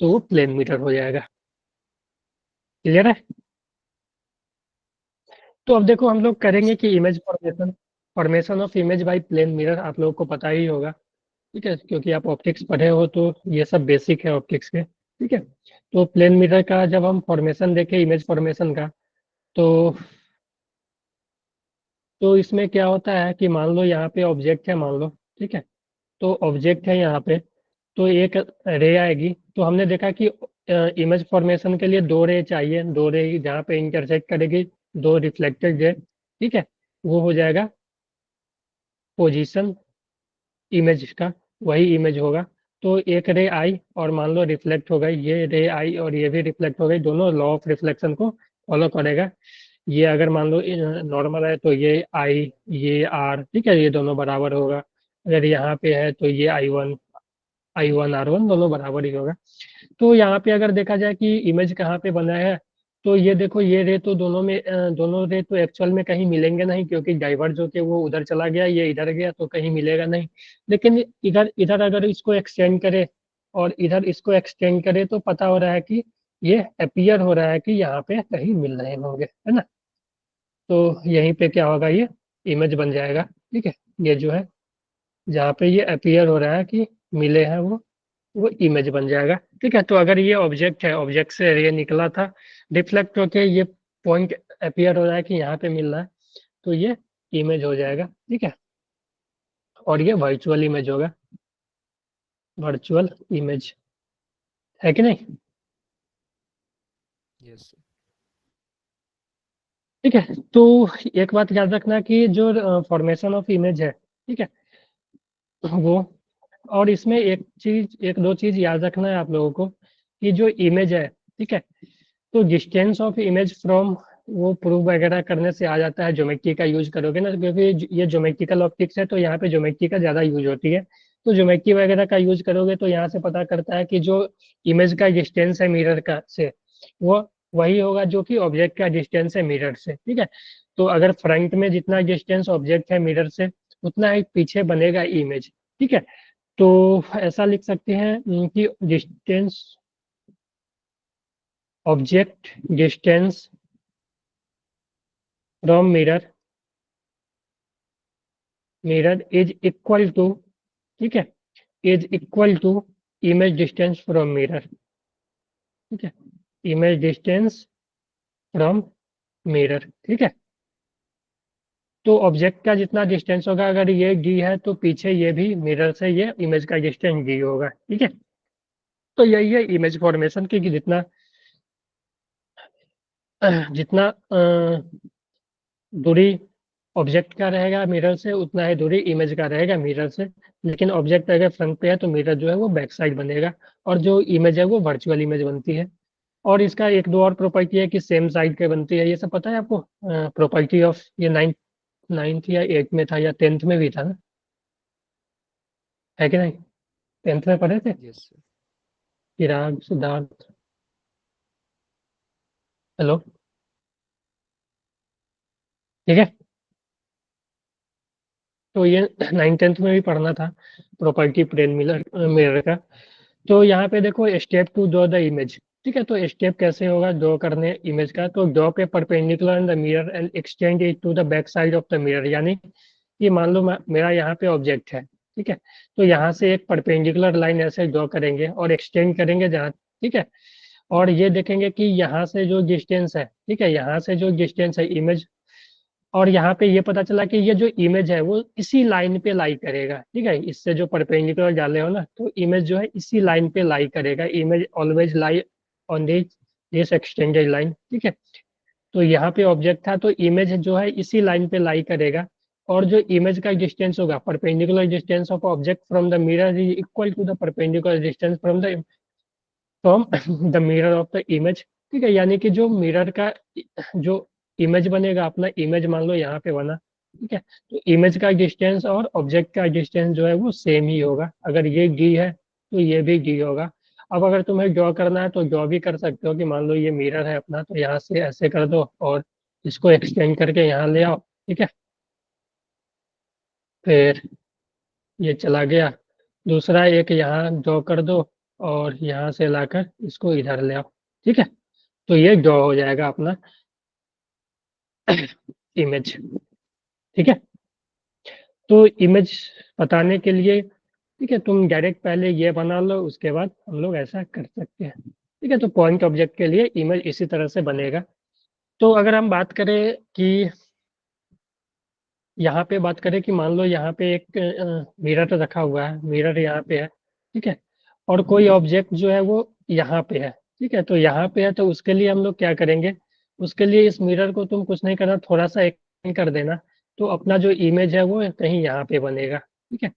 तो वो प्लेन मिरर हो जाएगा, क्लियर है। तो अब देखो हम लोग करेंगे Yes, कि image formation, formation of image by plane mirror आप लोगों को पता ही होगा, ठीक है, क्योंकि आप ऑप्टिक्स पढ़े हो तो ये सब बेसिक है ऑप्टिक्स के, ठीक है। तो प्लेन मिरर का जब हम फॉर्मेशन देखें, इमेज फॉर्मेशन का, तो इसमें क्या होता है कि मान लो यहाँ पे ऑब्जेक्ट है मान लो, ठीक है, तो ऑब्जेक्ट है यहाँ पे, तो एक रे आएगी, तो हमने देखा कि इमेज फॉर्मेशन के लिए दो रे चाहिए, दो रे जहाँ पे इंटरसेक्ट करेगी दो रिफ्लेक्टेड रे, ठीक है, वो हो जाएगा पोजीशन इमेज का, वही इमेज होगा। तो एक रे आई और मान लो रिफ्लेक्ट हो गई, ये रे आई और ये भी रिफ्लेक्ट हो गई, दोनों लॉ ऑफ रिफ्लेक्शन को फॉलो करेगा। ये अगर मान लो नॉर्मल है तो ये आई, ये आर, ठीक है, ये दोनों बराबर होगा। अगर यहाँ पे है तो ये आई वन आर वन दोनों बराबर ही होगा। तो यहाँ पे अगर देखा जाए कि इमेज कहाँ पे बना है, तो ये देखो, ये रे तो दोनों रे तो एक्चुअल में कहीं मिलेंगे नहीं, क्योंकि डाइवर्ज होके वो उधर चला गया, ये इधर गया, तो कहीं मिलेगा नहीं। लेकिन इधर इधर अगर इसको एक्सटेंड करे और इधर इसको एक्सटेंड करे तो पता हो रहा है कि ये अपीयर हो रहा है कि यहाँ पे कहीं मिल रहे होंगे, है ना। तो यहीं पे क्या होगा, ये इमेज बन जाएगा, ठीक है। ये जो है जहाँ पे ये अपीयर हो रहा है कि मिले हैं वो इमेज बन जाएगा, ठीक है। तो अगर ये ऑब्जेक्ट है, ऑब्जेक्ट से रे निकला था, रिफ्लेक्ट होके ये पॉइंट अपीयर हो रहा है कि यहाँ पे मिल रहा है, तो ये इमेज हो जाएगा, ठीक है। और ये वर्चुअल इमेज होगा, वर्चुअल इमेज, है कि नहीं। Yes, sir. ठीक है। तो एक बात याद रखना कि जो फॉर्मेशन ऑफ इमेज है, ठीक है, वो, और इसमें एक दो चीज याद रखना है आप लोगों को, कि जो इमेज है, ठीक है, तो डिस्टेंस ऑफ इमेज फ्रॉम, वो प्रूफ वगैरह करने से आ जाता है, ज्योमेट्री का यूज करोगे ना, क्योंकि ये ज्योमेट्रिकल ऑप्टिक्स है, तो यहाँ पे ज्योमेट्री का ज्यादा यूज होती है। तो ज्योमेट्री वगैरह का यूज करोगे तो यहाँ से पता करता है कि जो इमेज का डिस्टेंस है मिरर का से, वो वही होगा जो कि ऑब्जेक्ट का डिस्टेंस है मिरर से, ठीक है। तो अगर फ्रंट में जितना डिस्टेंस ऑब्जेक्ट है मिरर से, उतना ही पीछे बनेगा इमेज, ठीक है। तो ऐसा लिख सकते हैं कि distance, object distance from mirror is equal to, ठीक है, is equal to image distance from mirror, ठीक है, इमेज डिस्टेंस फ्रॉम मिरर, ठीक है। तो ऑब्जेक्ट का जितना डिस्टेंस होगा, अगर ये डी है तो पीछे ये भी मिरर से ये इमेज का डिस्टेंस डी होगा, ठीक है। तो यही है इमेज फॉर्मेशन की, कि जितना जितना दूरी ऑब्जेक्ट का रहेगा मिरर से, उतना ही दूरी इमेज का रहेगा मिरर से। लेकिन ऑब्जेक्ट अगर फ्रंट पे है तो मिरर जो है वो बैक साइड बनेगा, और जो इमेज है वो वर्चुअल इमेज बनती है। और इसका एक दो और प्रॉपर्टी है कि सेम साइड के बनती है, ये सब पता है आपको। प्रॉपर्टी ऑफ ये नाइन्थ या एट्थ में था, या टेंथ में भी था ना, है कि नहीं, टेंथ में पढ़े थे। Yes, sir. चिराग, सिद्धार्थ, हेलो, ठीक है। तो ये नाइन टेंथ में भी पढ़ना था, प्रॉपर्टी प्लेन मिरर मिरर का। तो यहाँ पे देखो, step to draw the image, ठीक है। तो स्टेप कैसे होगा ड्रॉ करने इमेज का, तो ड्रॉ पे perpendicular in the mirror and extend it to the back side of the mirror. यानी कि मान लो मेरा यहाँ पे ऑब्जेक्ट है, ठीक है, तो यहाँ से एक परपेंडिकुलर लाइन ऐसे ड्रॉ करेंगे और एक्सटेंड करेंगे जहाँ, ठीक है। और ये देखेंगे कि यहाँ से जो डिस्टेंस है, ठीक है, यहाँ से जो डिस्टेंस है इमेज, और यहाँ पे ये पता चला कि ये जो इमेज है वो इसी लाइन पे लाई करेगा, ठीक है। इससे जो परपेंडिकुलर डाले हो ना, तो इमेज जो है इसी लाइन पे लाई करेगा, image always lie on this extended line, ठीक है। तो यहाँ पे ऑब्जेक्ट था तो इमेज जो है इसी लाइन पे लाई करेगा। और जो इमेज का डिस्टेंस होगा, perpendicular distance of object from the mirror is equal to the perpendicular distance from the mirror of the image, ठीक है। यानी कि जो मिरर का जो इमेज बनेगा, अपना इमेज मान लो यहाँ पे बना, ठीक है, तो इमेज का डिस्टेंस और ऑब्जेक्ट का डिस्टेंस जो है वो सेम ही होगा। अगर ये डी है तो ये भी डी होगा। अब अगर तुम्हें ड्रॉ करना है तो ड्रॉ भी कर सकते हो, कि मान लो ये मिरर है अपना, तो यहाँ से ऐसे कर दो और इसको एक्सटेंड करके यहाँ ले आओ, ठीक है। फिर ये चला गया, दूसरा एक यहाँ ड्रॉ कर दो और यहाँ से लाकर इसको इधर ले आओ, ठीक है। तो ये ड्रॉ हो जाएगा अपना इमेज, ठीक है। तो इमेज बताने के लिए, ठीक है, तुम डायरेक्ट पहले ये बना लो, उसके बाद हम लोग ऐसा कर सकते हैं, ठीक है। तो पॉइंट ऑब्जेक्ट के लिए इमेज इसी तरह से बनेगा। तो अगर हम बात करें कि यहाँ पे बात करें कि मान लो यहाँ पे एक मिरर रखा हुआ है, मिरर यहाँ पे है, ठीक है, और कोई ऑब्जेक्ट जो है वो यहाँ पे है, ठीक है। तो यहाँ पे है तो उसके लिए हम लोग क्या करेंगे, उसके लिए इस मिरर को तुम कुछ नहीं करना, थोड़ा सा एक्सटेंड कर देना, तो अपना जो इमेज है वो कहीं यहाँ पे बनेगा। ठीक है,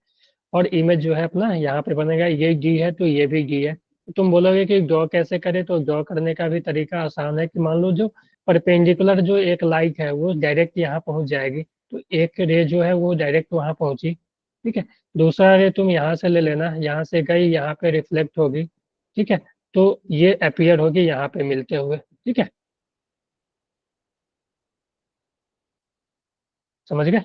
और इमेज जो है अपना यहाँ पे बनेगा, ये डी है तो ये भी डी है। तो तुम बोलोगे कि ड्रॉ कैसे करें, तो ड्रॉ करने का भी तरीका आसान है कि मान लो जो परपेंडिकुलर जो एक लाइट है वो डायरेक्ट यहाँ पहुंच जाएगी, तो एक रे जो है वो डायरेक्ट वहां पहुंची। ठीक है, दूसरा रे तुम यहाँ से ले लेना, यहाँ से गई, यहाँ पे रिफ्लेक्ट होगी। ठीक है, तो ये अपीयर होगी यहाँ पे मिलते हुए। ठीक है, समझ गए?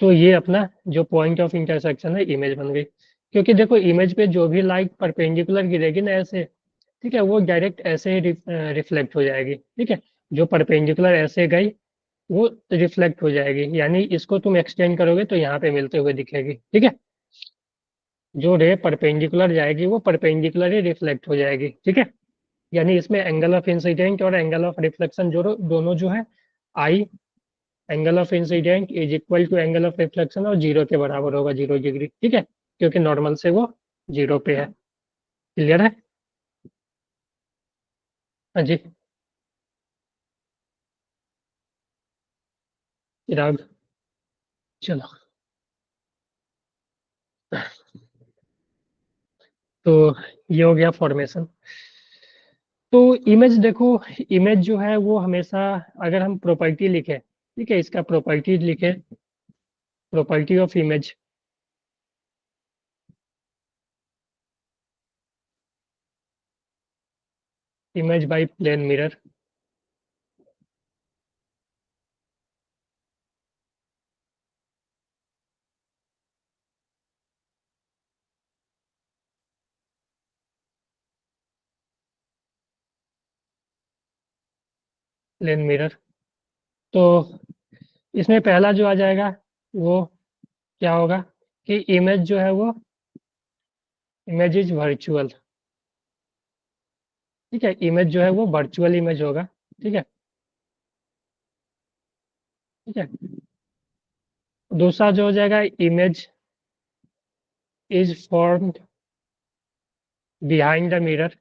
तो ये अपना जो पॉइंट ऑफ इंटरसेक्शन है, इमेज बन गई। क्योंकि देखो इमेज पे जो भी लाइट परपेंडिकुलर गिरेगी ना ऐसे, ठीक है, वो डायरेक्ट ऐसे ही रिफ्लेक्ट हो जाएगी। ठीक है, जो परपेंडिकुलर ऐसे गई वो रिफ्लेक्ट हो जाएगी, यानी इसको तुम एक्सटेंड करोगे तो यहाँ पे मिलते हुए दिखेगी। ठीक है, जो रे परपेंडिकुलर जाएगी वो परपेंडिकुलर ही रिफ्लेक्ट हो जाएगी। ठीक है, यानी इसमें एंगल ऑफ इंसिडेंट और एंगल ऑफ रिफ्लेक्शन जो दोनों जो है, i angle of incident is equal to angle of reflection, और जीरो के बराबर होगा, 0 डिग्री। ठीक है, क्योंकि नॉर्मल से वो जीरो पे है। क्लियर है? हाँ जी। चिराग, चलो। तो ये हो गया फॉर्मेशन। तो इमेज देखो, इमेज जो है वो हमेशा, अगर हम प्रॉपर्टी लिखे, ठीक है, इसका प्रॉपर्टी लिखे, property of image, image by plane mirror. Plane mirror, तो इसमें पहला जो आ जाएगा वो क्या होगा कि इमेज जो है वो, इमेज इज वर्चुअल। ठीक है, इमेज जो है वो वर्चुअल इमेज होगा। ठीक है। ठीक है, दूसरा जो हो जाएगा, image is formed behind the mirror,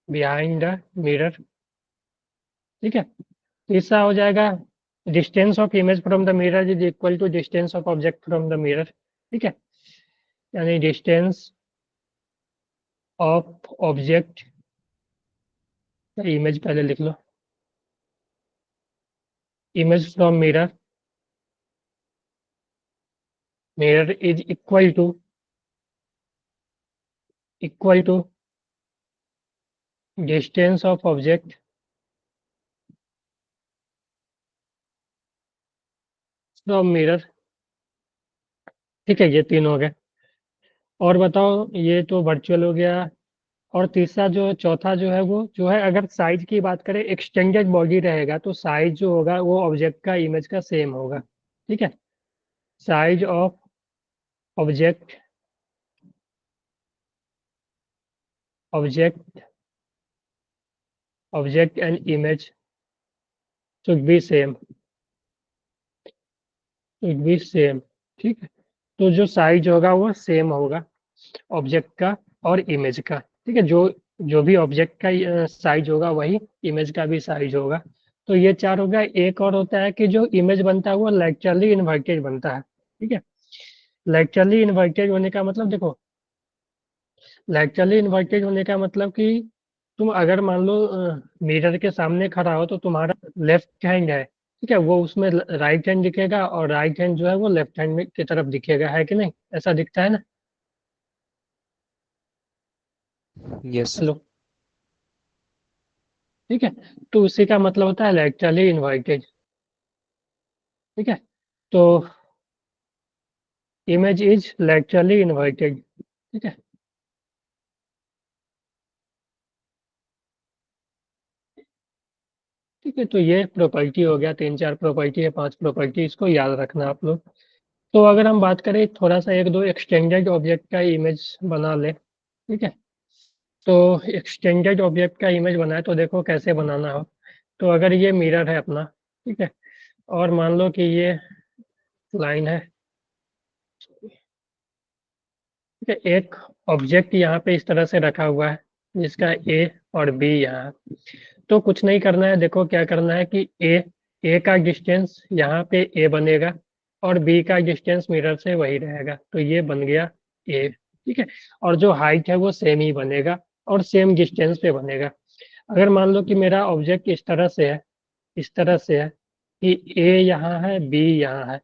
behind the mirror. ठीक है, तीसरा हो जाएगा, distance of image from the mirror is equal to distance of object from the mirror. ठीक है, यानी डिस्टेंस ऑफ ऑब्जेक्ट, इमेज पहले लिख लो, image from mirror, mirror is equal to distance of object from mirror. ठीक है, ये तीन हो गए। और बताओ, ये तो वर्चुअल हो गया। और तीसरा जो, चौथा जो है वो जो है, अगर साइज की बात करें, एक्सटेंडेड बॉडी रहेगा तो साइज जो होगा वो ऑब्जेक्ट का इमेज का सेम होगा। ठीक है, size of object, object object and image should be same, should be same. ठीक है, तो जो साइज होगा वो सेम होगा ऑब्जेक्ट का और इमेज का। ठीक है, जो जो भी ऑब्जेक्ट का साइज होगा वही इमेज का भी साइज होगा। तो ये चार हो गया। एक और होता है कि जो इमेज बनता है वो लेटरली इन्वर्टेड बनता है। ठीक है, लेटरली इन्वर्टेड होने का मतलब देखो, लेटरली इन्वर्टेड होने का मतलब कि तुम अगर मान लो मिरर के सामने खड़ा हो तो तुम्हारा लेफ्ट हैंड है, ठीक है, वो उसमें राइट हैंड दिखेगा, और राइट हैंड जो है वो लेफ्ट हैंड में की तरफ दिखेगा, है कि नहीं? ऐसा दिखता है ना? Yes, sir. हेलो। ठीक है, तो उसी का मतलब होता है लेटरली इन्वर्टेड। ठीक है, तो इमेज इज लेटरली इन्वर्टेड। ठीक है। ठीक है, तो ये प्रॉपर्टी हो गया, तीन चार प्रॉपर्टी है, पांच प्रॉपर्टी, इसको याद रखना आप लोग। तो अगर हम बात करें थोड़ा सा, एक दो एक्सटेंडेड ऑब्जेक्ट का इमेज बना ले। ठीक है, तो एक्सटेंडेड ऑब्जेक्ट का इमेज बनाए तो देखो कैसे बनाना हो। तो अगर ये मिरर है अपना, ठीक है, और मान लो कि ये लाइन है, ठीक है, एक ऑब्जेक्ट यहाँ पे इस तरह से रखा हुआ है जिसका ए और बी यहाँ है। तो कुछ नहीं करना है, देखो क्या करना है कि ए का डिस्टेंस यहाँ पे ए बनेगा और बी का डिस्टेंस मिरर से वही रहेगा, तो ये बन गया ए। ठीक है, और जो हाइट है वो सेम ही बनेगा और सेम डिस्टेंस पे बनेगा। अगर मान लो कि मेरा ऑब्जेक्ट इस तरह से है, इस तरह से है कि ए यहाँ है, बी यहाँ है,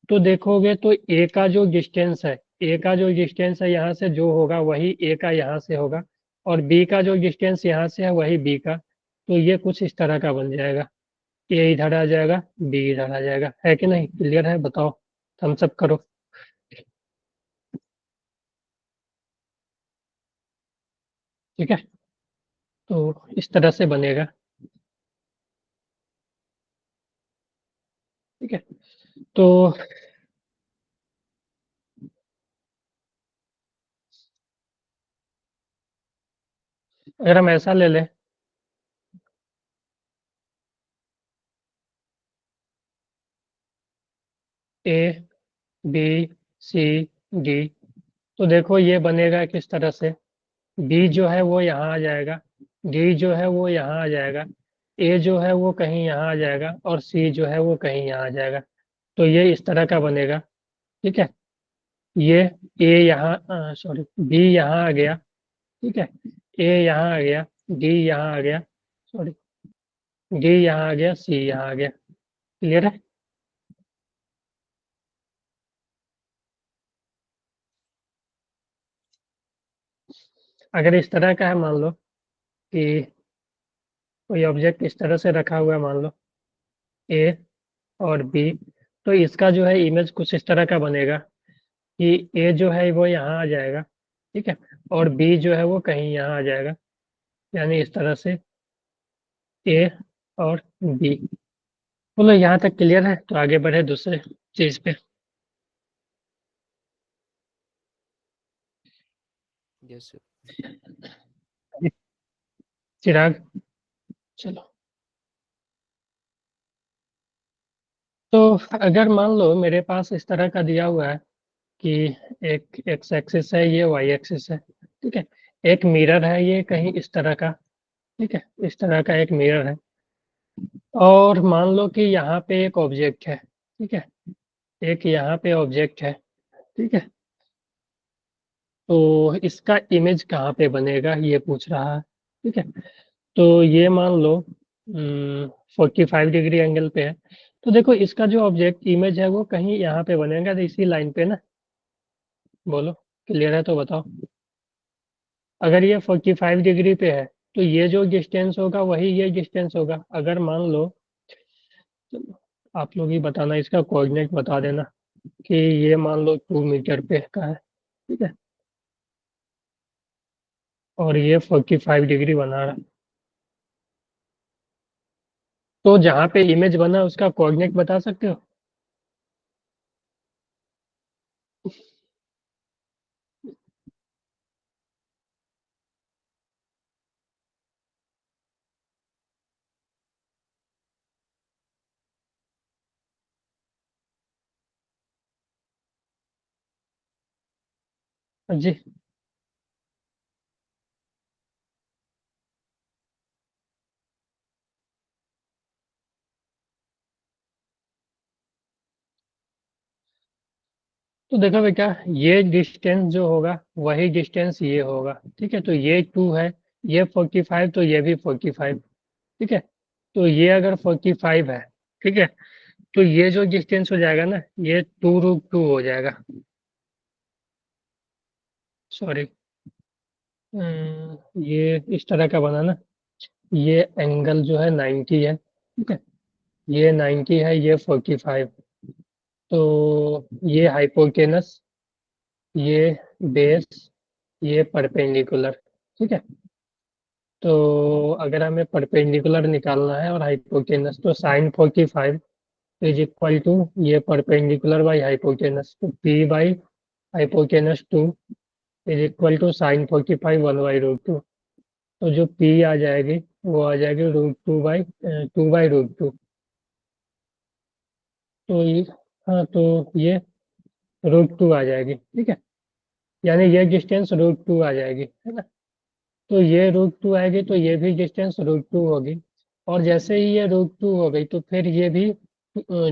तो देखोगे तो ए का जो डिस्टेंस है, ए का जो डिस्टेंस है यहाँ से जो होगा वही ए का यहाँ से होगा, और बी का जो डिस्टेंस यहाँ से है वही बी का। तो ये कुछ इस तरह का बन जाएगा, ए इधर आ जाएगा, बी इधर आ जाएगा। है कि नहीं? क्लियर है? बताओ, थम्स अप करो। ठीक है, तो इस तरह से बनेगा। ठीक है, तो अगर हम ऐसा ले लें, ए बी सी डी, तो देखो ये बनेगा किस तरह से। बी जो है वो यहाँ आ जाएगा, डी जो है वो यहाँ आ जाएगा, ए जो है वो कहीं यहाँ आ जाएगा और सी जो है वो कहीं यहाँ आ जाएगा। तो ये इस तरह का बनेगा। ठीक है, ये ए यहाँ, सॉरी, बी यहाँ आ गया। ठीक है, ए यहाँ आ गया, डी यहाँ आ गया, सॉरी, डी यहाँ आ गया, सी यहाँ आ गया। क्लियर है? अगर इस तरह का है, मान लो कि कोई ऑब्जेक्ट इस तरह से रखा हुआ है, मान लो ए और बी, तो इसका जो है इमेज कुछ इस तरह का बनेगा कि ए जो है वो यहाँ आ जाएगा। ठीक है, और बी जो है वो कहीं यहाँ आ जाएगा, यानी इस तरह से ए और बी। बोलो यहाँ तक क्लियर है? तो आगे बढ़े दूसरे चीज पे। Yes, sir. चिराग, चलो। तो अगर मान लो मेरे पास इस तरह का दिया हुआ है कि एक एक्स एक्सिस है, ये वाई एक्सिस है। ठीक है, एक मिरर है ये कहीं इस तरह का। ठीक है, इस तरह का एक मिरर है, और मान लो कि यहाँ पे एक ऑब्जेक्ट है। ठीक है, एक यहाँ पे ऑब्जेक्ट है। ठीक है, तो इसका इमेज कहाँ पे बनेगा ये पूछ रहा है। ठीक है, तो ये मान लो 45 डिग्री एंगल पे है। तो देखो इसका जो ऑब्जेक्ट इमेज है वो कहीं यहाँ पे बनेगा, तो इसी लाइन पे ना। बोलो, क्लियर है तो बताओ। अगर ये 45 डिग्री पे है तो ये जो डिस्टेंस होगा वही ये डिस्टेंस होगा। अगर मान लो, चलो आप लोग ही बताना, इसका कोऑर्डिनेट बता देना कि ये मान लो 2 मीटर पे का है। ठीक है, और ये 45 डिग्री बना रहा है, तो जहाँ पे इमेज बना उसका कोऑर्डिनेट बता सकते हो? जी, तो देखो बेटा, ये डिस्टेंस जो होगा वही डिस्टेंस ये होगा। ठीक है, तो ये 2 है, ये 45, तो ये भी 45। ठीक है, तो ये अगर 45 है, ठीक है, तो ये जो डिस्टेंस हो जाएगा ना, ये 2√2 हो जाएगा। सॉरी, ये इस तरह का बना ना, ये एंगल जो है 90 है। ठीक है, ये 90 है, ये 45, तो ये हाइपोटेनस, ये बेस, ये परपेंडिकुलर। ठीक है, तो अगर हमें परपेंडिकुलर निकालना है और हाइपोटेनस, तो साइन 45 इज इक्वल टू ये परपेंडिकुलर बाई हाइपोटेनस, तो p by hypotenuse 2 is equal to sine 45 1/√2। तो जो पी आ जाएगी वो आ जाएगी √2/√2। तो ये, हाँ, तो ये √2 आ जाएगी। ठीक है, यानी ये डिस्टेंस √2 आ जाएगी, है ना? तो ये √2 आएगी तो ये भी डिस्टेंस √2 होगी। और जैसे ही ये √2 हो गई तो फिर ये भी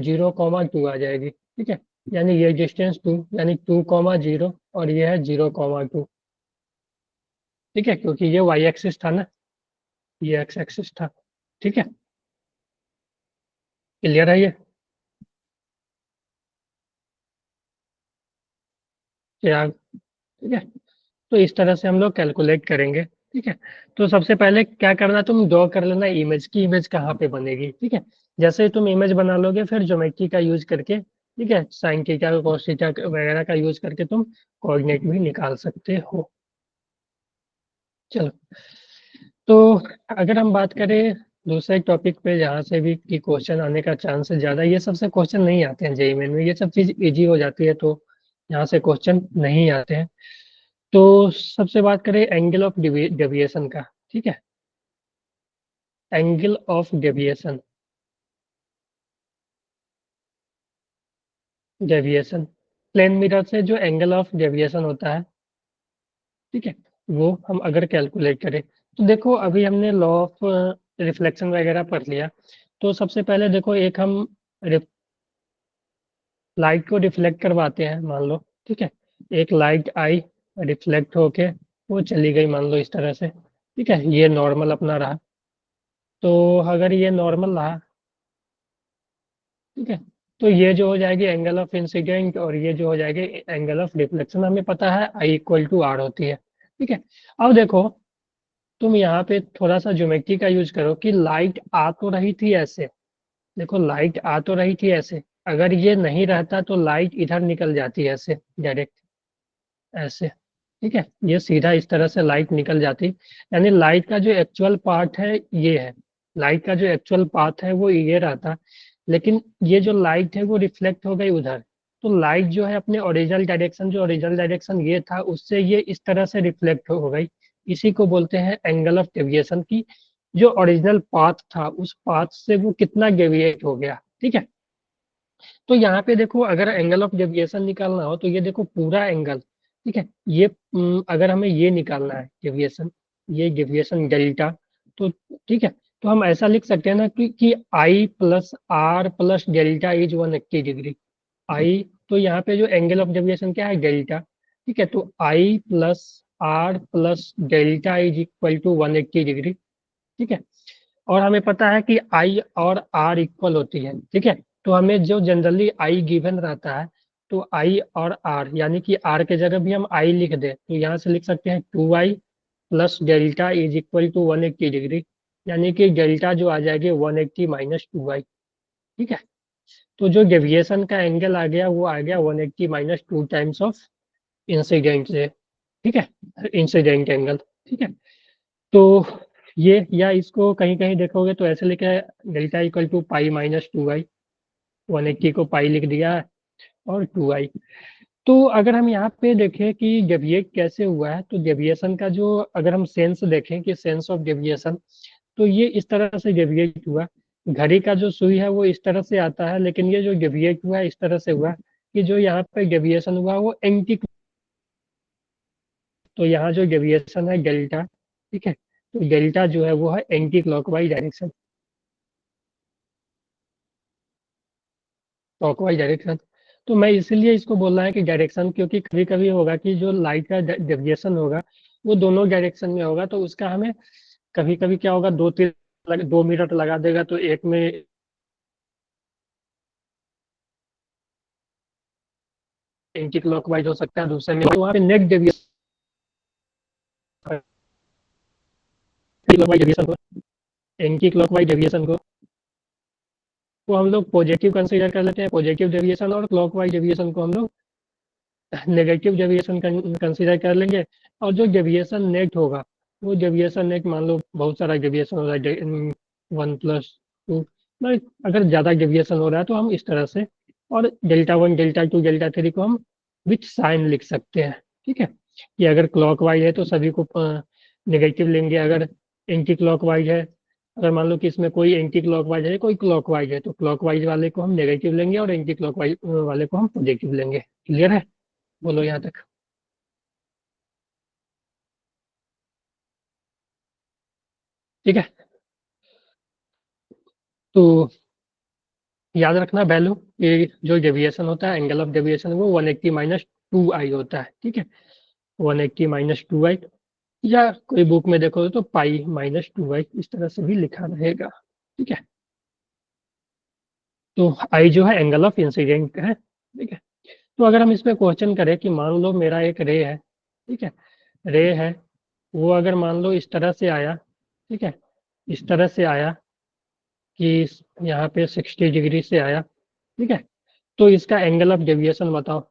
0,2 आ जाएगी। ठीक है, यानी ये डिस्टेंस 2, यानी 2,0 और ये है 0,2। ठीक है, क्योंकि ये वाई एक्सिस था ना, ये एक्स एक्सिस था। ठीक है, क्लियर है ये? चिराग, ठीक है। तो इस तरह से हम लोग कैलकुलेट करेंगे। ठीक है, तो सबसे पहले क्या करना, तुम ड्रॉ कर लेना इमेज की, इमेज कहाँ पे बनेगी। ठीक है, जैसे ही तुम इमेज बना लोगे फिर ज्योमेट्री का यूज करके, ठीक है, साइन थीटा कॉस थीटा वगैरह का यूज करके तुम कोऑर्डिनेट भी निकाल सकते हो। चलो, तो अगर हम बात करें दूसरे टॉपिक पे जहाँ से भी कि क्वेश्चन आने का चांस है ज़्यादा, ये सबसे क्वेश्चन नहीं आते हैं जेईई मेन में, ये सब चीज़ इजी हो जाती है तो यहाँ से क्वेश्चन नहीं आते हैं। तो सबसे बात करें एंगल ऑफ डेविएशन का। ठीक है, angle of deviation, deviation plane mirror से जो एंगल ऑफ डेविएशन होता है, ठीक है, वो हम अगर कैलकुलेट करें तो देखो अभी हमने लॉ ऑफ रिफ्लेक्शन वगैरह पढ़ लिया। तो सबसे पहले देखो एक हम लाइट को रिफ्लेक्ट करवाते हैं मान लो। ठीक है, एक लाइट आई, रिफ्लेक्ट होके वो चली गई मान लो इस तरह से। ठीक है, ये नॉर्मल अपना रहा। तो अगर ये नॉर्मल रहा, ठीक है, तो ये जो हो जाएगी एंगल ऑफ इंसिडेंट और ये जो हो जाएगी एंगल ऑफ रिफ्लेक्शन, हमें पता है I = R होती है। ठीक है, अब देखो तुम यहाँ पे थोड़ा सा ज्योमेट्री का यूज करो कि लाइट आ तो रही थी ऐसे, देखो लाइट आ तो रही थी ऐसे, अगर ये नहीं रहता तो लाइट इधर निकल जाती है ऐसे डायरेक्ट, ऐसे। ठीक है, ये सीधा इस तरह से लाइट निकल जाती, यानी लाइट का जो एक्चुअल पार्ट है ये है, लाइट का जो एक्चुअल पाथ है वो ये रहता। लेकिन ये जो लाइट है वो रिफ्लेक्ट हो गई उधर, तो लाइट जो है अपने ओरिजिनल डायरेक्शन, जो ओरिजिनल डायरेक्शन ये था उससे ये इस तरह से रिफ्लेक्ट हो गई। इसी को बोलते हैं एंगल ऑफ डेविएशन की, जो ओरिजिनल पाथ था उस पाथ से वो कितना डेविएट हो गया। ठीक है, तो यहाँ पे देखो अगर एंगल ऑफ डेविएशन निकालना हो तो ये देखो पूरा एंगल, ठीक है, ये अगर हमें ये निकालना है डेविएशन, ये डेविएशन डेल्टा, तो ठीक है, तो हम ऐसा लिख सकते हैं ना कि I + R + delta is 180 degree. I, तो यहाँ पे जो एंगल ऑफ डेविएशन क्या है, डेल्टा। ठीक है, तो I + R + delta is equal to 180 degree. ठीक है, और हमें पता है कि आई और आर इक्वल होती है। ठीक है, तो हमें जो जनरली आई गिवन रहता है, तो आई और आर, यानी कि आर के जगह भी हम आई लिख दें तो यहाँ से लिख सकते हैं 2I + delta is equal to 180 degree, यानी कि डेल्टा जो आ जाएगी 180 - 2I। ठीक है, तो जो डेविएशन का एंगल आ गया वो आ गया 180 - 2 टाइम्स ऑफ इंसिडेंट से। ठीक है, इंसिडेंट एंगल। ठीक है, तो ये, या इसको कहीं कहीं देखोगे तो ऐसे लिखा है डेल्टा = π - 2I, 180 को पाई लिख दिया है और 2I। तो अगर हम यहाँ पे देखें कि डेविएट कैसे हुआ है, तो डेविएशन का जो अगर हम सेंस देखें कि सेंस ऑफ डेविएशन, तो ये इस तरह से डेविएट हुआ। घड़ी का जो सुई है वो इस तरह से आता है, लेकिन ये जो डेविएट हुआ है इस तरह से हुआ कि जो यहाँ पे डेविएशन हुआ वो एंटी, तो यहाँ जो डेविएशन है डेल्टा, ठीक है, तो डेल्टा जो है वो है anti clockwise direction, clockwise direction. तो मैं इसीलिए इसको बोल रहा है कि डायरेक्शन, क्योंकि कभी कभी होगा कि जो लाइट का डेविएशन होगा वो दोनों डायरेक्शन में होगा, तो उसका हमें कभी कभी क्या होगा, 2 मिनट लगा देगा तो एक में एंटी क्लॉकवाइज हो सकता है, दूसरे में तो वहाँ पे नेट डेविएशन, क्लॉकवाइज डेविएशन को, एंटी क्लॉकवाइज डेविएशन को हम लोग पॉजिटिव कंसीडर कर लेते हैं, पॉजिटिव डेविएशन, और क्लॉकवाइज डेविएशन को हम लोग नेगेटिव डेविएशन कंसीडर कर लेंगे। और जो डेविएशन नेट होगा वो डेविएशन नेट, मान लो बहुत सारा डेविएशन हो रहा है 1 + 2, मतलब अगर ज़्यादा डेविएशन हो रहा है तो हम इस तरह से, और डेल्टा 1 डेल्टा 2 डेल्टा 3 को हम विथ साइन लिख सकते हैं। ठीक है, कि अगर क्लॉकवाइज है तो सभी को नेगेटिव लेंगे, अगर एंटी क्लॉकवाइज है, अगर मान लो कि इसमें कोई एंटी क्लॉकवाइज है कोई क्लॉकवाइज है, तो क्लॉकवाइज वाले को हम नेगेटिव लेंगे और एंटी क्लॉकवाइज वाले को हम पॉजिटिव लेंगे। क्लियर है? बोलो यहाँ तक। ठीक है। तो याद रखना वैल्यू, ये जो डेविएशन होता है, एंगल ऑफ डेविएशन, वो 180 माइनस 2i होता है। ठीक है, 180 माइनस 2i, या कोई बुक में देखो तो पाई माइनस 2i, इस तरह से भी लिखा रहेगा। ठीक है, तो आई जो है एंगल ऑफ इंसिडेंट है। ठीक है, तो अगर हम इसमें क्वेश्चन करें कि मान लो मेरा एक रे है, ठीक है, रे है, वो अगर मान लो इस तरह से आया, ठीक है, इस तरह से आया कि यहाँ पे 60 डिग्री से आया, ठीक है, तो इसका एंगल ऑफ डेविएशन बताओ।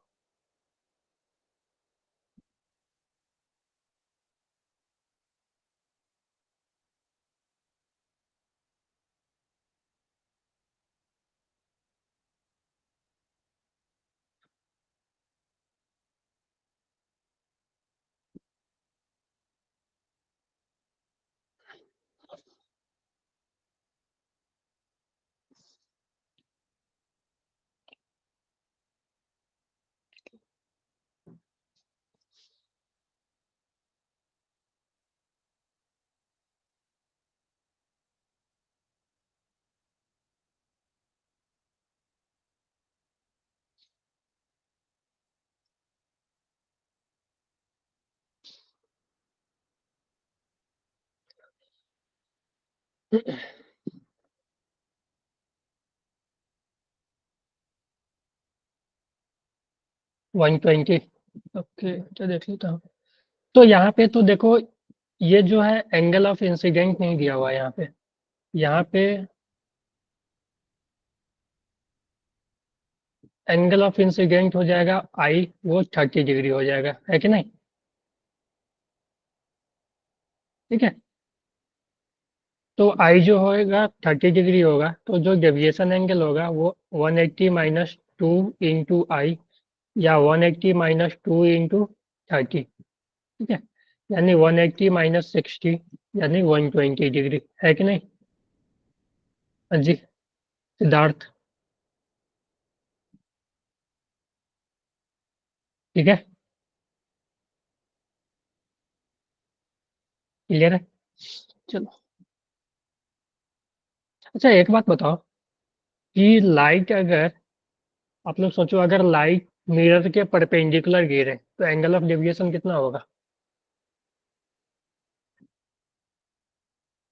120। ओके, तो देख लेता हूँ। तो यहाँ पे तो देखो, ये जो है एंगल ऑफ इंसिडेंट नहीं दिया हुआ है यहाँ पे। यहाँ पे एंगल ऑफ इंसिडेंट हो जाएगा आई, वो 30 डिग्री हो जाएगा, है कि नहीं? ठीक है, तो आई जो होएगा 30 डिग्री होगा, तो जो डेविएशन एंगल होगा वो 180 माइनस 2 इंटू आई, या 180 माइनस 2 इंटू 30। ठीक है, यानी 180 माइनस 60, यानी 120 डिग्री, है कि नहीं? हाँ जी, सिद्धार्थ। ठीक है, क्लियर है। चलो, अच्छा एक बात बताओ कि लाइट अगर, आप लोग सोचो, अगर लाइट मिरर के परपेंडिकुलर गिरे तो एंगल ऑफ डेविएशन कितना होगा?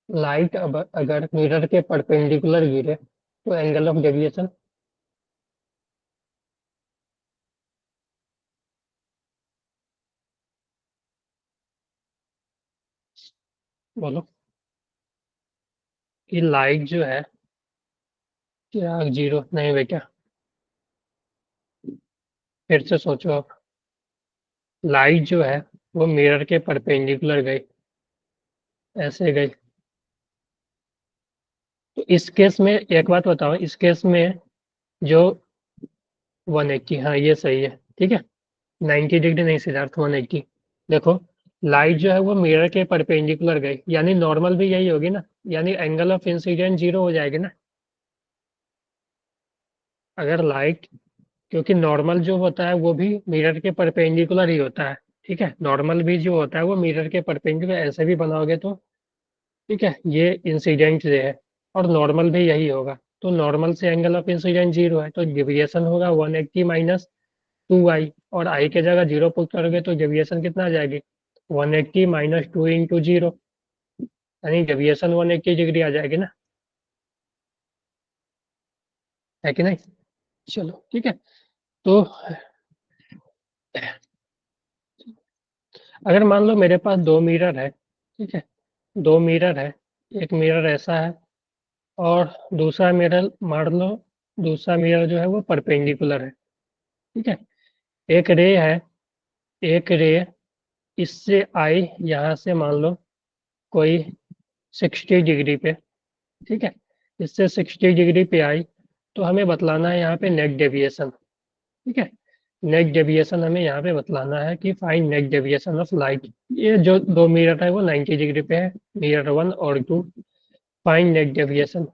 लाइट अब अगर मिरर के परपेंडिकुलर गिरे तो एंगल ऑफ डेविएशन, बोलो। कि लाइट जो है, क्या जीरो नहीं बेटा, फिर से सोचो आप। लाइट जो है वो मिरर के परपेंडिकुलर गई, ऐसे गई, तो इस केस में एक बात बताओ, इस केस में जो 180, हाँ ये सही है, ठीक है, 90 डिग्री नहीं सिद्धार्थ, 180। देखो, लाइट जो है वो मिरर के परपेंडिकुलर गई, यानी नॉर्मल भी यही होगी ना, यानी एंगल ऑफ इंसिडेंट जीरो हो जाएगी ना। अगर लाइट, क्योंकि नॉर्मल जो होता है वो भी मिरर के परपेंडिकुलर ही होता है। ठीक है, नॉर्मल भी जो होता है वो मिरर के परपेंडिकुलर ऐसे भी बनाओगे तो, ठीक है, ये इंसिडेंट से है, और नॉर्मल भी यही होगा, तो नॉर्मल से एंगल ऑफ इंसिडेंट जीरो है, तो डेविएशन होगा 180 माइनस 2i, और आई के जगह जीरो पुट करोगे तो डेविएशन कितना आ जाएगी? 180 माइनस 2 इंटू जीरो, यानी डेविएशन 180 डिग्री आ जाएगी ना, है कि नहीं? चलो ठीक है, तो अगर मान लो मेरे पास दो मिरर है, ठीक है, दो मिरर है, एक मिरर ऐसा है, और दूसरा मिरर मान लो, दूसरा मिरर जो है वो परपेंडिकुलर है। ठीक है, एक रे है, एक रे इससे आई यहाँ से मान लो कोई 60 डिग्री पे, ठीक है, इससे 60 डिग्री पे आई, तो हमें बतलाना है यहाँ पे नेट डेविएशन। ठीक है, नेट डेविएशन हमें यहाँ पे बतलाना है कि find net deviation of light. ये जो दो मिरर है वो 90 डिग्री पे है, मिरर वन और टू। Find net deviation.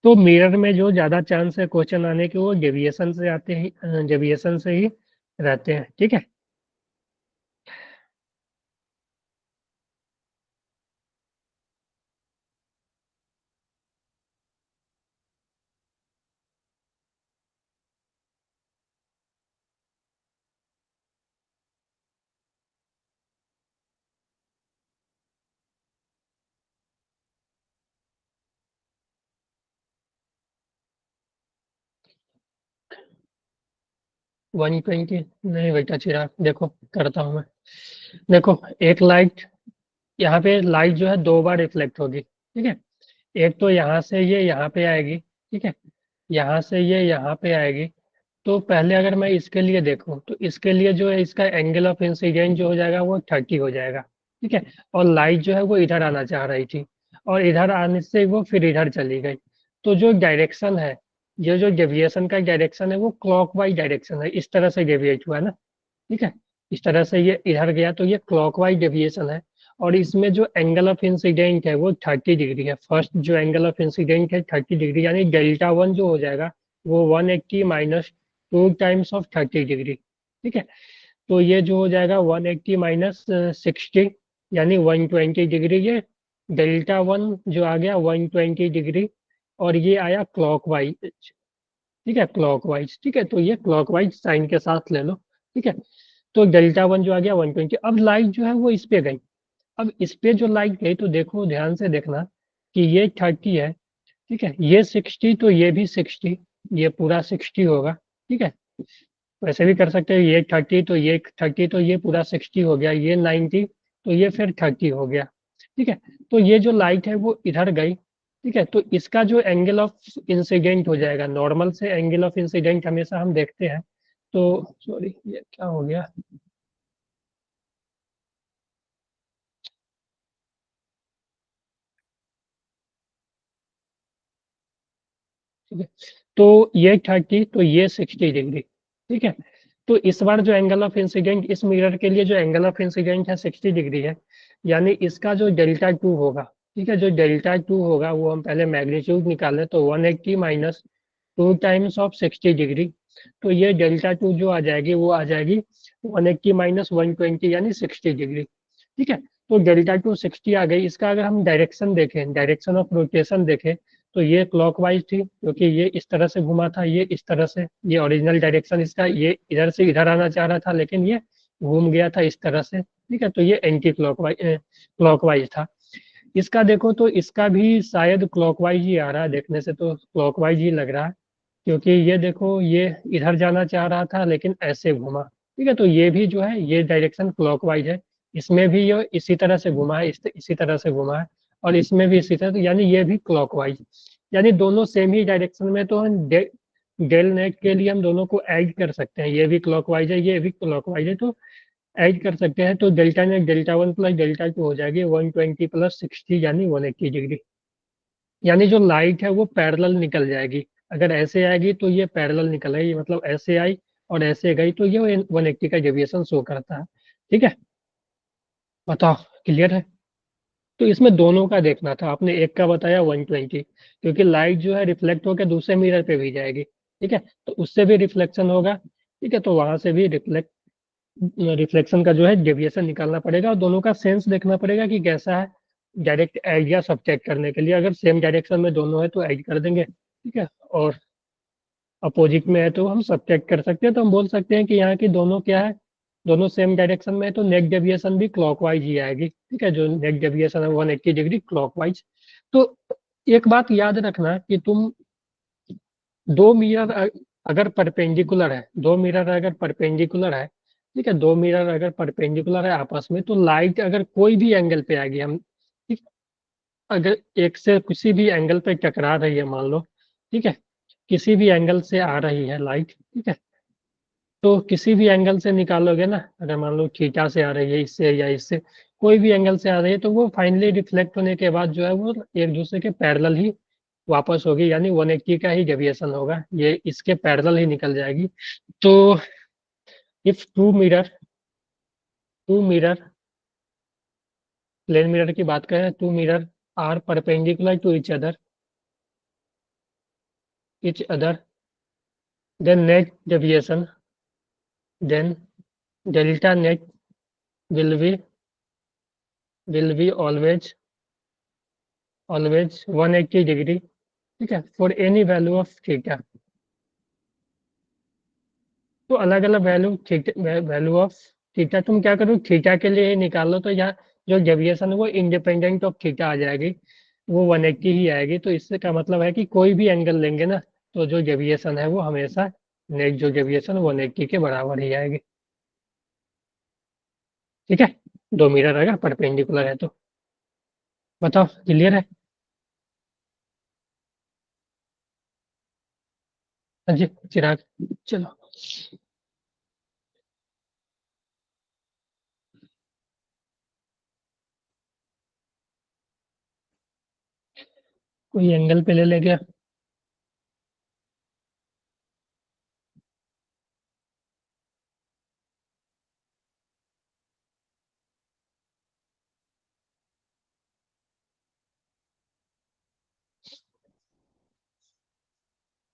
तो मिरर में जो ज़्यादा चांस है क्वेश्चन आने के वो डेविएशन से आते हैं, डेविएशन से ही रहते हैं, ठीक है। 120 नहीं बेटा चिराग, देखो करता हूँ मैं। देखो, एक लाइट, यहाँ पे लाइट जो है दो बार रिफ्लेक्ट होगी, ठीक है। एक तो यहाँ से ये यहाँ पे आएगी, ठीक है। यहाँ से ये यहाँ पे आएगी। तो पहले अगर मैं इसके लिए देखूं तो इसके लिए जो है इसका एंगल ऑफ इंसिडेंट जो हो जाएगा वो 30 हो जाएगा, ठीक है। और लाइट जो है वो इधर आना चाह रही थी, और इधर आने से वो फिर इधर चली गई। तो जो डायरेक्शन है, ये जो डेविएशन का डायरेक्शन है वो क्लॉकवाइज डायरेक्शन है, इस तरह से डेविएट हुआ है ना, ठीक है। इस तरह से ये इधर गया तो ये क्लॉकवाइज डेविएशन है। और इसमें जो एंगल ऑफ इंसिडेंट है वो 30 डिग्री है। फर्स्ट जो एंगल ऑफ इंसिडेंट है 30 डिग्री, यानी डेल्टा वन जो हो जाएगा वो 180 माइनस 2 टाइम्स ऑफ 30 डिग्री, ठीक है। तो ये जो हो जाएगा 180 माइनस 60, यानी 120 डिग्री। ये डेल्टा वन जो आ गया 120 डिग्री, और ये आया क्लॉकवाइज, ठीक है, क्लॉकवाइज, ठीक है। तो ये क्लॉकवाइज साइन के साथ ले लो, ठीक है। तो डेल्टा वन जो आ गया 120। अब लाइट जो है वो इस पे गई। अब इस पे जो लाइट गई तो देखो, ध्यान से देखना कि ये 30 है, ठीक है। ये 60 तो ये भी 60, ये पूरा 60 होगा, ठीक है। वैसे भी कर सकते हैं, ये 30 तो ये 30 तो ये पूरा 60 हो गया, ये 90 तो ये फिर 30 हो गया, ठीक है। तो ये जो लाइट है वो इधर गई, ठीक है। तो इसका जो एंगल ऑफ इंसिडेंट हो जाएगा, नॉर्मल से एंगल ऑफ इंसिडेंट हमेशा हम देखते हैं। तो सॉरी, ये क्या हो गया, ठीक है। तो ये 30 तो ये 60 डिग्री, ठीक है। तो इस बार जो एंगल ऑफ इंसिडेंट इस मिरर के लिए जो एंगल ऑफ इंसिडेंट है 60 डिग्री है। यानी इसका जो डेल्टा टू होगा, ठीक है, जो डेल्टा टू होगा वो हम पहले मैग्नीट्यूड निकालें तो 180 माइनस 2 टाइम्स ऑफ 60 डिग्री। तो ये डेल्टा टू जो आ जाएगी वो आ जाएगी 180 माइनस 120, यानी 60 डिग्री, ठीक है। तो डेल्टा टू 60 आ गई। इसका अगर हम डायरेक्शन देखें, डायरेक्शन ऑफ रोटेशन देखें, तो ये क्लॉकवाइज थी क्योंकि ये इस तरह से घुमा था, ये इस तरह से, ये ओरिजिनल डायरेक्शन इसका, ये इधर से इधर आना चाह रहा था लेकिन ये घूम गया था इस तरह से, ठीक है। तो ये एंटी क्लॉकवाइज क्लॉकवाइज था। इसका देखो तो इसका भी शायद क्लॉकवाइज ही आ रहा है, देखने से तो क्लॉकवाइज ही लग रहा है। क्योंकि ये देखो, ये इधर जाना चाह रहा था लेकिन ऐसे घुमा, ठीक है। तो ये भी जो है ये डायरेक्शन क्लॉकवाइज है। इसमें भी ये इसी तरह से घुमा है, इसी तरह से घुमा है, और इसमें भी इसी तरह, तो यानी ये भी क्लॉकवाइज। यानी दोनों सेम ही डायरेक्शन में, तो हम डेल नेट के लिए हम दोनों को ऐड कर सकते हैं, ये भी क्लॉकवाइज है ये भी क्लॉकवाइज है, तो ऐड कर सकते हैं। तो delta net delta one plus delta two हो जाएगी 120 प्लस 60, यानी 180 डिग्री। यानी जो लाइट है वो पैरेलल निकल जाएगी। अगर ऐसे आएगी तो ये पैरेलल निकल आएगी, मतलब ऐसे आई और ऐसे गई तो ये 180 का डेविएशन शो करता है, ठीक है। बताओ, क्लियर है। तो इसमें दोनों का देखना था, आपने एक का बताया 120, क्योंकि लाइट जो है रिफ्लेक्ट होकर दूसरे मिरर पे भी जाएगी, ठीक है। तो उससे भी रिफ्लेक्शन होगा, ठीक है। तो वहां से भी रिफ्लेक्शन का जो है डेविएशन निकालना पड़ेगा, और दोनों का सेंस देखना पड़ेगा कि कैसा है। डायरेक्ट ऐड या सब्ट्रैक्ट करने के लिए अगर सेम डायरेक्शन में दोनों है तो ऐड कर देंगे, ठीक है। और अपोजिट में है तो हम सब्ट्रैक्ट कर सकते हैं। तो हम बोल सकते हैं कि यहाँ की दोनों क्या है, दोनों सेम डायरेक्शन में है तो नेट डेविएशन भी क्लॉकवाइज ही आएगी, ठीक है। जो नेट डेविएशन है 180 डिग्री क्लॉकवाइज। तो एक बात याद रखना कि तुम दो मिरर अगर परपेंडिकुलर है, दो मिरर अगर परपेंडिकुलर है, ठीक है, दो मिरर अगर परपेंडिकुलर है आपस में, तो लाइट अगर कोई भी एंगल पे आएगी, हम ठीक, अगर एक से किसी भी एंगल पे टकरा रही है मान लो, ठीक है, किसी भी एंगल से आ रही है लाइट, ठीक है। तो किसी भी एंगल से निकालोगे ना, अगर मान लो थीटा से आ रही है, इससे या इससे, कोई भी एंगल से आ रही है, तो वो फाइनली रिफ्लेक्ट होने के बाद जो है वो एक दूसरे के पैरेलल ही वापस होगी, यानी 180 का ही डेविएशन होगा, ये इसके पैरेलल ही निकल जाएगी। तो if two mirror plane mirror की बात करें, two mirror are perpendicular to each other, each other, then net deviation, then delta net will be always 180 degree, ठीक है, for any value of theta. तो अलग अलग वैल्यू ऑफ थीटा तुम क्या करो, थीटा के लिए निकालो, तो यहाँ जो डेविएशन है वो इंडिपेंडेंट ऑफ थीटा आ जाएगी, वो 180 ही आएगी। तो इससे का मतलब है कि कोई भी एंगल लेंगे ना, तो जो डेविएशन है वो हमेशा नेट जो डेविएशन है वो 180 के बराबर ही आएगी। ठीक है, 2 मीटर रहेगा परपेंडिकुलर है तो। बताओ, क्लियर है? हाँ जी चिराग, चलो। कोई एंगल पे ले ले गया।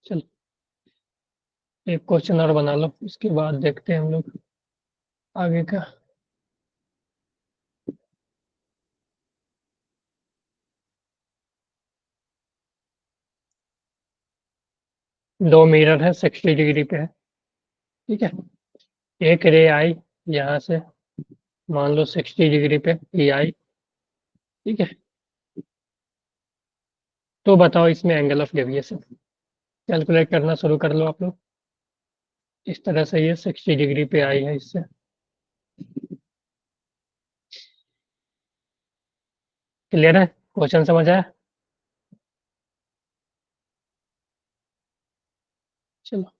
चल, एक क्वेश्चन और बना लो, उसके बाद देखते हैं हम लोग आगे का। 2 मिरर है, 60 डिग्री पे है। ठीक है, एक रे आई यहाँ से, मान लो 60 डिग्री पे ये आई। ठीक है, तो बताओ इसमें एंगल ऑफ डेविएशन कैलकुलेट करना शुरू कर लो आप लोग। इस तरह से ये 60 डिग्री पे आई है इससे। क्लियर है? क्वेश्चन समझ आया? चलो।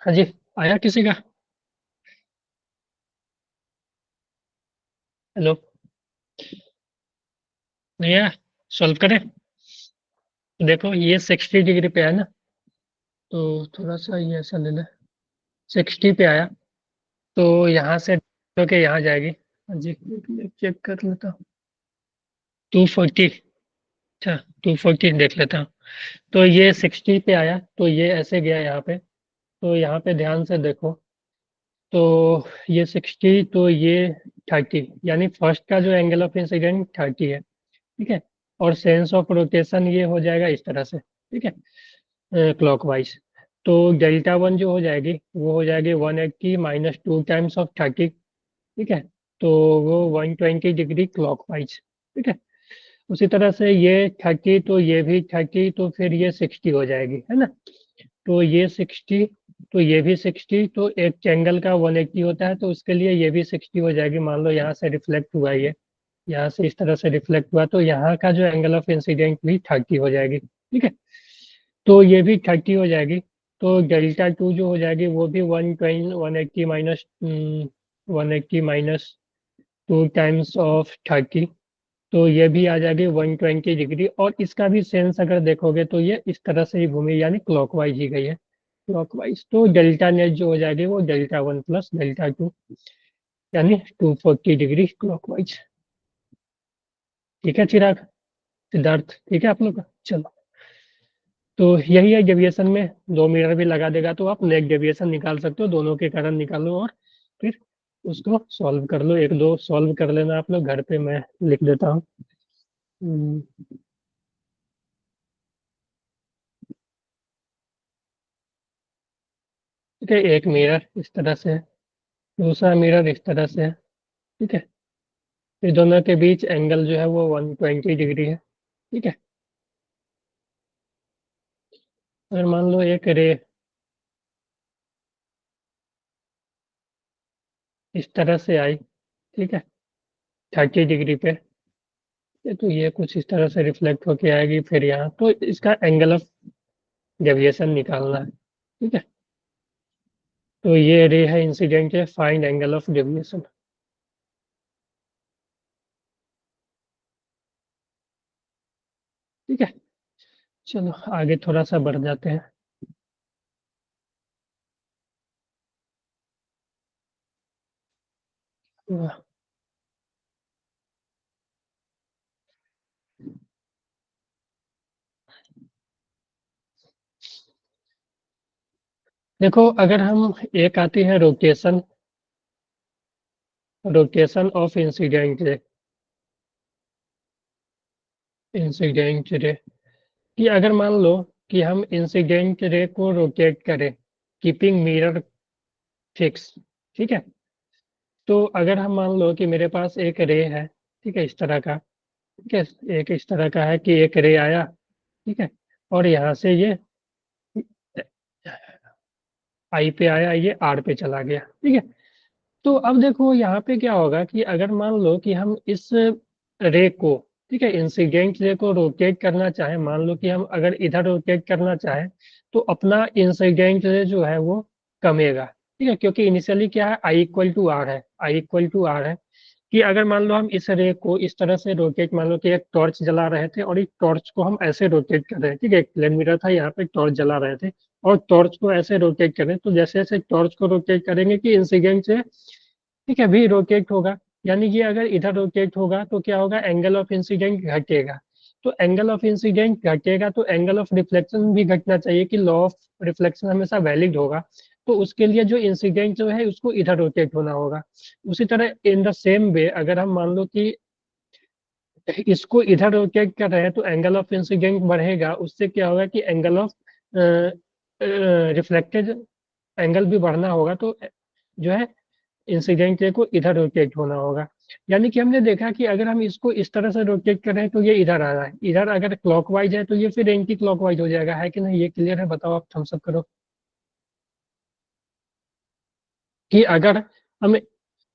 हाँ जी, आया किसी का? हेलो? नहीं आया? सॉल्व करें? देखो ये 60 डिग्री पे है ना, तो थोड़ा सा ये ऐसा ले ले। 60 पे आया, तो यहाँ से के यहाँ जाएगी। हाँ जी, चेक कर लेता हूँ। 240। अच्छा, 240 देख लेता हूँ। तो ये 60 पे आया, तो ये ऐसे गया यहाँ पे। तो यहाँ पे ध्यान से देखो, तो ये 60, तो ये 30, यानी फर्स्ट का जो एंगल ऑफ इंसिडेंट 30 है। ठीक है। और सेंस ऑफ रोटेशन ये हो जाएगा इस तरह से, ठीक है, क्लॉकवाइज। तो डेल्टा वन जो हो जाएगी वो हो जाएगी 180 माइनस 2 टाइम्स ऑफ 30। ठीक है। तो वो 120 डिग्री क्लॉकवाइज। ठीक है। उसी तरह से ये 30, तो ये भी 30, तो फिर ये 60 हो जाएगी, है ना। तो ये 60, तो ये भी 60, तो एक एंगल का 180 होता है, तो उसके लिए ये भी 60 हो जाएगी। मान लो यहाँ से रिफ्लेक्ट हुआ, ये यहाँ से इस तरह से रिफ्लेक्ट हुआ, तो यहाँ का जो एंगल ऑफ इंसिडेंट भी 30 हो जाएगी। ठीक है। तो ये भी 30 हो जाएगी। तो डेल्टा टू जो हो जाएगी वो भी 180 माइनस 2 टाइम्स ऑफ 30। तो ये भी आ जाएगी 120 डिग्री। और इसका भी सेंस अगर देखोगे तो ये इस तरह से ही घूमी, यानी क्लॉकवाइज ही गई है, क्लॉकवाइज। तो डेल्टा नेट जो हो जाएगी वो delta one plus delta two, यानी 240 डिग्री क्लॉकवाइज। ठीक है चिराग, सिद्धार्थ, ठीक है आप लोग का? चलो, तो यही है डेविएशन में। 2 मिरर भी लगा देगा तो आप नेट डेविएशन निकाल सकते हो, दोनों के कारण निकालो और फिर उसको सॉल्व कर लो। एक दो सॉल्व कर लेना आप लोग घर पे, मैं लिख देता हूँ। हम्म, ठीक है। एक मिरर इस तरह से है, दूसरा मिरर इस तरह से है। ठीक है। फिर दोनों के बीच एंगल जो है वो 120 डिग्री है। ठीक है। अगर मान लो एक रे इस तरह से आई, ठीक है, 30 डिग्री पे, तो ये कुछ इस तरह से रिफ्लेक्ट होके आएगी फिर यहाँ, तो इसका एंगल ऑफ डेविएशन निकालना है। ठीक है। तो ये रे है इंसिडेंट है, फाइंड एंगल ऑफ डेविएशन। ठीक है। चलो आगे थोड़ा सा बढ़ जाते हैं। तो देखो, अगर हम एक आती है rotation, rotation of incident ray, incident ray, कि अगर मान लो कि हम इंसिडेंट रे को रोटेट करें, कीपिंग मिरर फिक्स। ठीक है। तो अगर हम मान लो कि मेरे पास एक रे है, ठीक है, इस तरह का। ठीक है। एक इस तरह का है कि एक रे आया, ठीक है, और यहाँ से ये आई पे आया, ये आर पे चला गया। ठीक है। तो अब देखो यहाँ पे क्या होगा कि अगर मान लो कि हम इस रे को, ठीक है, इंसिडेंट रे को रोटेट करना चाहें, मान लो कि हम अगर इधर रोटेट करना चाहें, तो अपना इंसिडेंट रे जो है वो कमेगा। ठीक है, क्योंकि इनिशियली क्या है, आई इक्वल टू आर है, आई इक्वल टू आर है। कि अगर मान लो हम इस रे को इस तरह से रोटेट, मान लो कि एक टॉर्च जला रहे थे और एक टॉर्च को हम ऐसे रोटेट कर रहे हैं, ठीक है, एक प्लेन मिरर था, यहाँ पे टॉर्च जला रहे थे और टॉर्च को ऐसे रोटेट करें, तो जैसे जैसे टॉर्च को रोटेट करेंगे कि इंसिडेंट से, ठीक है, भी रोटेट होगा। यानी कि अगर इधर रोटेट होगा तो क्या होगा, एंगल ऑफ इंसिडेंट घटेगा। तो एंगल ऑफ इंसिडेंट घटेगा तो एंगल ऑफ रिफ्लेक्शन भी घटना चाहिए, कि लॉ ऑफ रिफ्लेक्शन हमेशा वैलिड होगा। तो उसके लिए जो इंसिडेंट जो है उसको इधर रोटेट होना होगा। उसी तरह इन द सेम वे अगर हम मान लो कि इसको इधर रोटेट कर रहे हैं, तो एंगल ऑफ इंसिडेंट बढ़ेगा, उससे क्या होगा कि एंगल ऑफ रिफ्लेक्टेड एंगल भी बढ़ना होगा। तो जो है इंसिडेंट रे को इधर रोटेट होना होगा। यानी कि हमने देखा कि अगर हम इसको इस तरह से रोटेट कर रहे हैं तो ये इधर आ रहा है, इधर अगर क्लॉकवाइज है तो ये फिर एंटी क्लॉकवाइज हो जाएगा, है कि नहीं? ये क्लियर है? बताओ आप, थम्स अप करो। कि अगर हम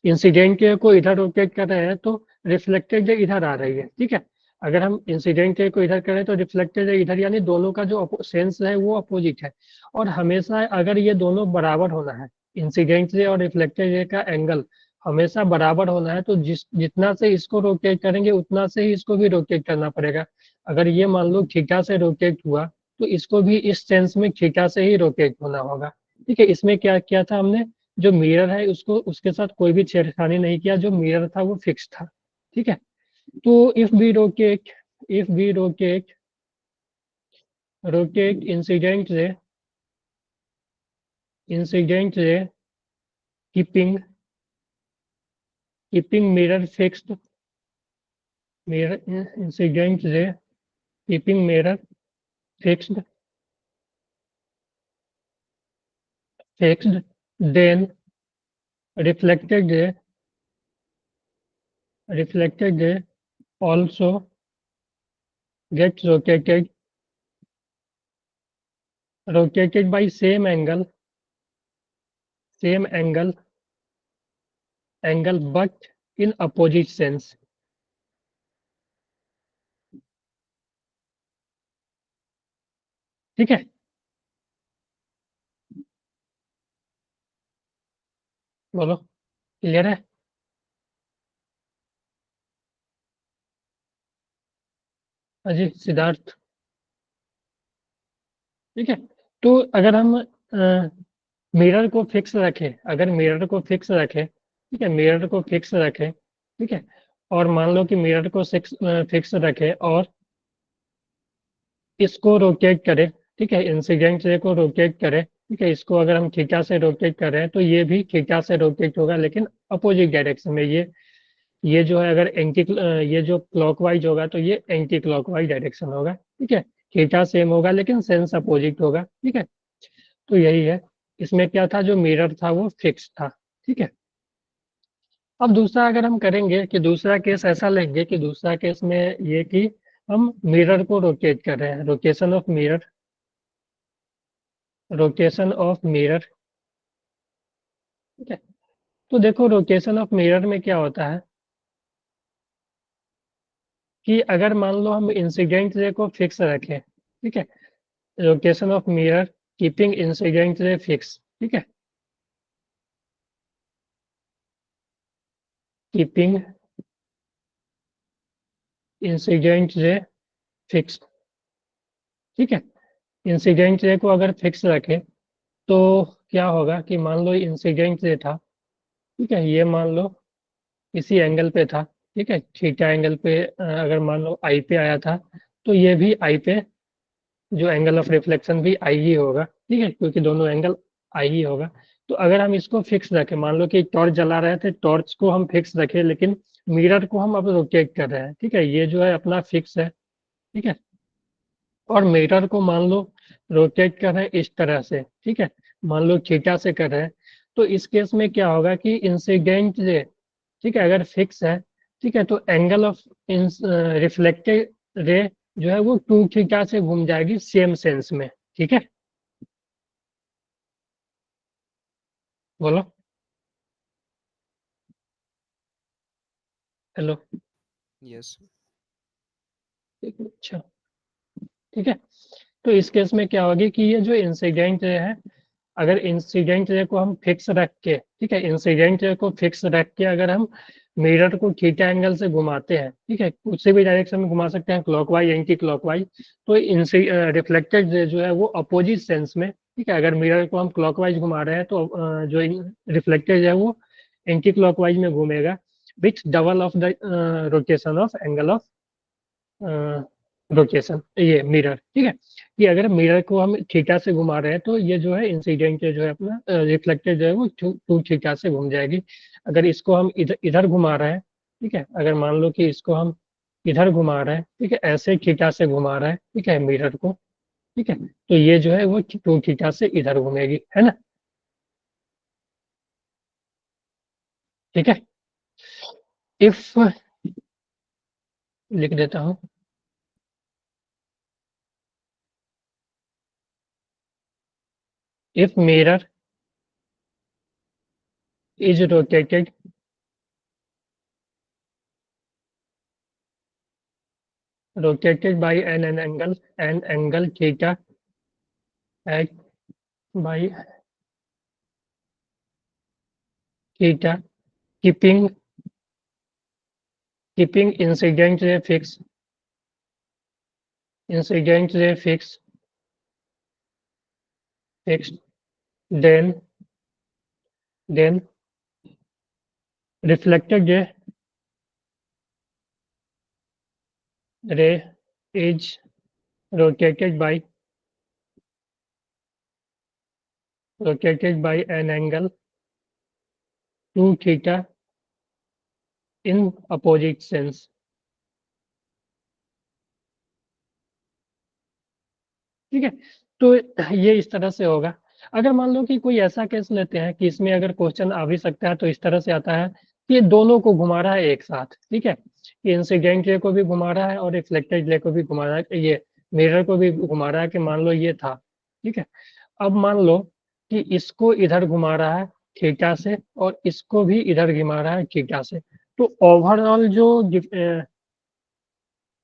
इंसिडेंट को इधर रोटेट कर रहे हैं तो रिफ्लेक्टेड इधर आ रही है, ठीक है। अगर हम इंसिडेंट रे को इधर करें तो रिफ्लेक्टेड रे इधर, यानी दोनों का जो सेंस है वो अपोजिट है। और हमेशा अगर ये दोनों बराबर होना है, इंसिडेंट रे और रिफ्लेक्टेड रे का एंगल हमेशा बराबर होना है, तो जितना से इसको रोटेट करेंगे उतना से ही इसको भी रोटेट करना पड़ेगा। अगर ये मान लो थीटा से रोटेट हुआ, तो इसको भी इस सेंस में थीटा से ही रोटेट होना होगा। ठीक है, इसमें क्या किया था हमने, जो मिरर है उसको उसके साथ कोई भी छेड़खानी नहीं किया, जो मिरर था वो फिक्स था। ठीक है, तो if we rotate incident ray keeping mirror fixed, mirror incident ray keeping mirror fixed fixed, then reflected ray also gets rotated by same angle but in opposite sense। ठीक है, बोलो, क्लियर है? अजी सिद्धार्थ। ठीक है, तो अगर हम मिरर को फिक्स रखें, अगर मिरर को फिक्स रखें, ठीक है, मिरर को फिक्स रखें, ठीक है, और मान लो कि मिरर को फिक्स रखें और इसको रोटेट करें, ठीक है, इंसिडेंट रे को रोटेट करें, ठीक है, इसको अगर हम थीटा से रोटेट कर रहे हैं तो ये भी थीटा से रोटेट होगा, लेकिन अपोजिट डायरेक्शन में। ये जो है, अगर ये जो क्लॉकवाइज होगा तो ये एंटी क्लॉकवाइज डायरेक्शन होगा। ठीक है, थीटा सेम होगा लेकिन सेंस अपोजिट होगा। ठीक है, तो यही है। इसमें क्या था, जो मिरर था वो फिक्स था। ठीक है, अब दूसरा अगर हम करेंगे कि दूसरा केस ऐसा लेंगे कि दूसरा केस में ये कि हम मिरर को रोटेट कर रहे हैं, रोटेशन ऑफ मिरर। ठीक है, तो देखो रोटेशन ऑफ मिरर में क्या होता है कि अगर मान लो हम इंसिडेंट रे को फिक्स रखें, ठीक है, rotation of mirror keeping incident ray fix. ठीक है, कीपिंग इंसिडेंट रे फिक्स। ठीक है, इंसिडेंट रे को अगर फिक्स रखें तो क्या होगा कि मान लो इंसिडेंट रे था, ठीक है, ये मान लो इसी एंगल पे था, ठीक है, थीटा एंगल पे अगर मान लो आई पे आया था, तो ये भी आई पे, जो एंगल ऑफ रिफ्लेक्शन भी आई ही होगा। ठीक है, क्योंकि दोनों एंगल आई ही होगा। तो अगर हम इसको फिक्स रखें, मान लो कि टॉर्च जला रहे थे, टॉर्च को हम फिक्स रखें लेकिन मिरर को हम अब रोटेट कर रहे हैं। ठीक है, ये जो है अपना फिक्स है। ठीक है, और मिरर को मान लो रोटेट कर रहे हैं इस तरह से, ठीक है, मान लो थीटा से कर रहे हैं, तो इस केस में क्या होगा कि इंसिडेंट रे, ठीक है, अगर फिक्स है, ठीक है, तो एंगल ऑफ रिफ्लेक्टेड रे जो है वो टू थीटा से घूम जाएगी सेम सेंस में। ठीक है, बोलो, हेलो। Yes. अच्छा, ठीक है, तो इस केस में क्या होगी कि ये जो इंसिडेंट रे है, अगर इंसिडेंट रे को हम फिक्स रख के, ठीक है, इंसिडेंट रे को फिक्स रख के अगर हम मिरर को थीटा एंगल से घुमाते हैं, ठीक है, उसी भी डायरेक्शन में घुमा सकते हैं, क्लॉकवाइज एंटी क्लॉकवाइज, तो रिफ्लेक्टेड रे जो है वो अपोजिट सेंस में, ठीक है, अगर मिरर को हम क्लॉकवाइज घुमा रहे हैं तो जो रिफ्लेक्टेड है वो एंटी क्लॉकवाइज में घूमेगा with double of the rotation of angle of rotation, ये मिरर। ठीक है, कि अगर मिरर को हम थीटा से घुमा रहे हैं तो ये जो है इंसिडेंट जो है अपना रिफ्लेक्टेड जो है वो टू थीटा से घूम जाएगी। अगर इसको हम इधर इधर घुमा रहे हैं, ठीक है, अगर मान लो कि इसको हम इधर घुमा रहे हैं, ठीक है, ऐसे थीटा से घुमा रहे हैं, ठीक है, मिरर को, ठीक है, तो ये जो है वो टू थीटा से इधर घूमेगी, है ना? ठीक है, इफ, लिख देता हूँ, if mirror is rotated rotated by an angle theta at by theta, keeping incident ray fixed, then reflected ray is rotated by an angle 2 theta in opposite sense. ठीक है, तो ये इस तरह से होगा। अगर मान लो कि कोई ऐसा केस लेते हैं कि इसमें अगर क्वेश्चन आ भी सकता है तो इस तरह से आता है कि ये दोनों को घुमा रहा है एक साथ, ठीक है, ये इंसिडेंट रे को भी घुमा रहा है और रिफ्लेक्टेड रे को भी घुमा रहा है, ये मिरर को भी घुमा रहा है कि मान लो ये था, ठीक है। अब मान लो कि इसको इधर घुमा रहा है थीटा से और इसको भी इधर घुमा रहा है थीटा से, तो ओवरऑल जो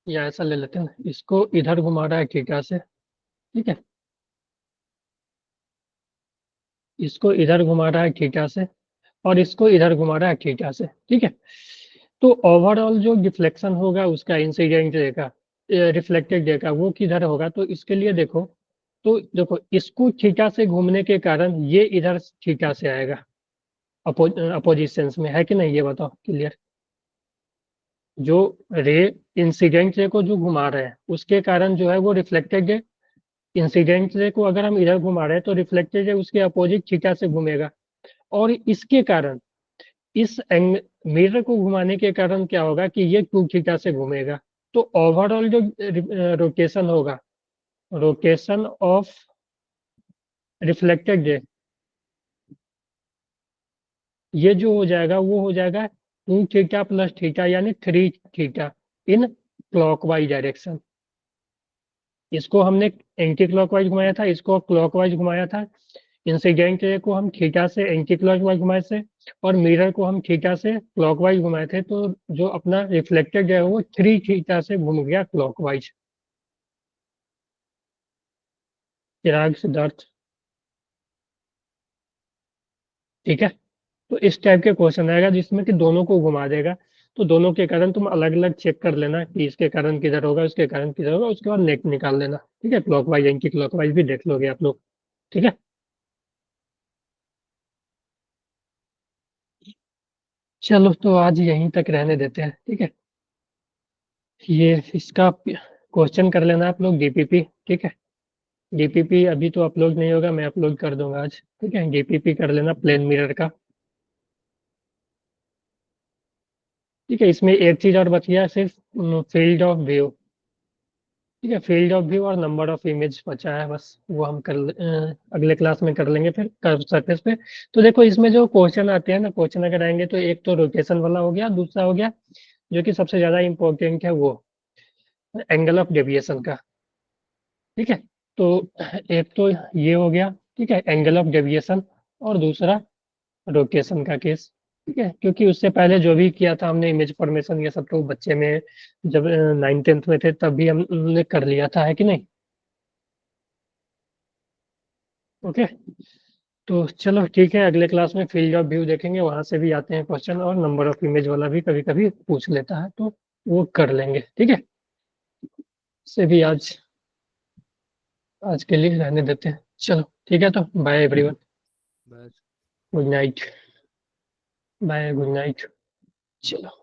या ऐसा ले लेते हैं ना, इसको इधर घुमा रहा है थीटा से, ठीक है, इसको इधर घुमा रहा है थीटा से और इसको इधर घुमा रहा है थीटा से, ठीक है। तो ओवरऑल जो डिफ्लेक्शन होगा उसका इंसिडेंट रे का, रिफ्लेक्टेड रे का, वो किधर होगा, तो इसके लिए देखो, तो देखो इसको थीटा से घूमने के कारण ये इधर थीटा से आएगा अपोजिट सेंस में, है कि नहीं, ये बताओ क्लियर। जो रे इंसिडेंट रे को जो घुमा रहे हैं उसके कारण जो है वो रिफ्लेक्टेड रे, इंसिडेंट रे को अगर हम इधर घुमा रहे हैं तो रिफ्लेक्टेड रे उसके अपोजिट थीटा से घूमेगा, और इसके कारण इस मिरर को घुमाने के कारण क्या होगा कि ये 2 थीटा से घूमेगा, तो ओवरऑल जो रोटेशन होगा, रोटेशन ऑफ रिफ्लेक्टेड रे, ये जो हो जाएगा वो हो जाएगा 2 थीटा प्लस थीटा यानी 3 थीटा इन क्लॉकवाइज डायरेक्शन। इसको हमने एंटी क्लॉकवाइज घुमाया था, इसको क्लॉकवाइज घुमाया था। इंसिडेंट रे को हम थीटा से एंटी क्लॉकवाइज घुमाए थे और मिरर को हम थीटा से क्लॉकवाइज घुमाए थे, तो जो अपना रिफ्लेक्टेड है वो 3 थीटा से घूम गया क्लॉकवाइज। चिराग सिद्धार्थ, ठीक है। तो इस टाइप के क्वेश्चन आएगा जिसमें कि दोनों को घुमा देगा, तो दोनों के कारण तुम अलग अलग चेक कर लेना कि इसके कारण किधर होगा, उसके कारण किधर होगा, उसके बाद नेट निकाल लेना, ठीक है। क्लॉकवाइज एंटी क्लॉकवाइज भी देख लोगे आप लोग, ठीक है। चलो तो आज यहीं तक रहने देते हैं, ठीक है। ये इसका क्वेश्चन कर लेना आप लोग डीपीपी, ठीक है। डीपीपी अभी तो अपलोड नहीं होगा, मैं अपलोड कर दूंगा आज, ठीक है। डीपीपी कर लेना प्लेन मिरर का, ठीक है। इसमें एक चीज और बची है सिर्फ फील्ड ऑफ व्यू, ठीक है। फील्ड ऑफ व्यू और नंबर ऑफ इमेज बचा है बस, वो हम अगले क्लास में कर लेंगे फिर कर्व सरफेस पे। तो देखो इसमें जो क्वेश्चन आते हैं ना, क्वेश्चन अगर आएंगे तो एक तो रोटेशन वाला हो गया, दूसरा हो गया जो कि सबसे ज्यादा इंपॉर्टेंट है वो एंगल ऑफ डेविएशन का, ठीक है। तो एक तो ये हो गया, ठीक है, एंगल ऑफ डेविएशन, और दूसरा रोटेशन का केस, ठीक है। क्योंकि उससे पहले जो भी किया था हमने इमेज फॉर्मेशन, ये सब तो बच्चे में जब 9th 10th में थे तब भी हमने कर लिया था, है कि नहीं। ओके, तो चलो ठीक है, अगले क्लास में फील्ड ऑफ व्यू देखेंगे, वहां से भी आते हैं क्वेश्चन, और नंबर ऑफ इमेज वाला भी कभी कभी पूछ लेता है, तो वो कर लेंगे, ठीक है। से भी आज के लिए रहने देते हैं, चलो ठीक है, तो बाय एवरीवन, बस। Good night, bye, good night, चलो।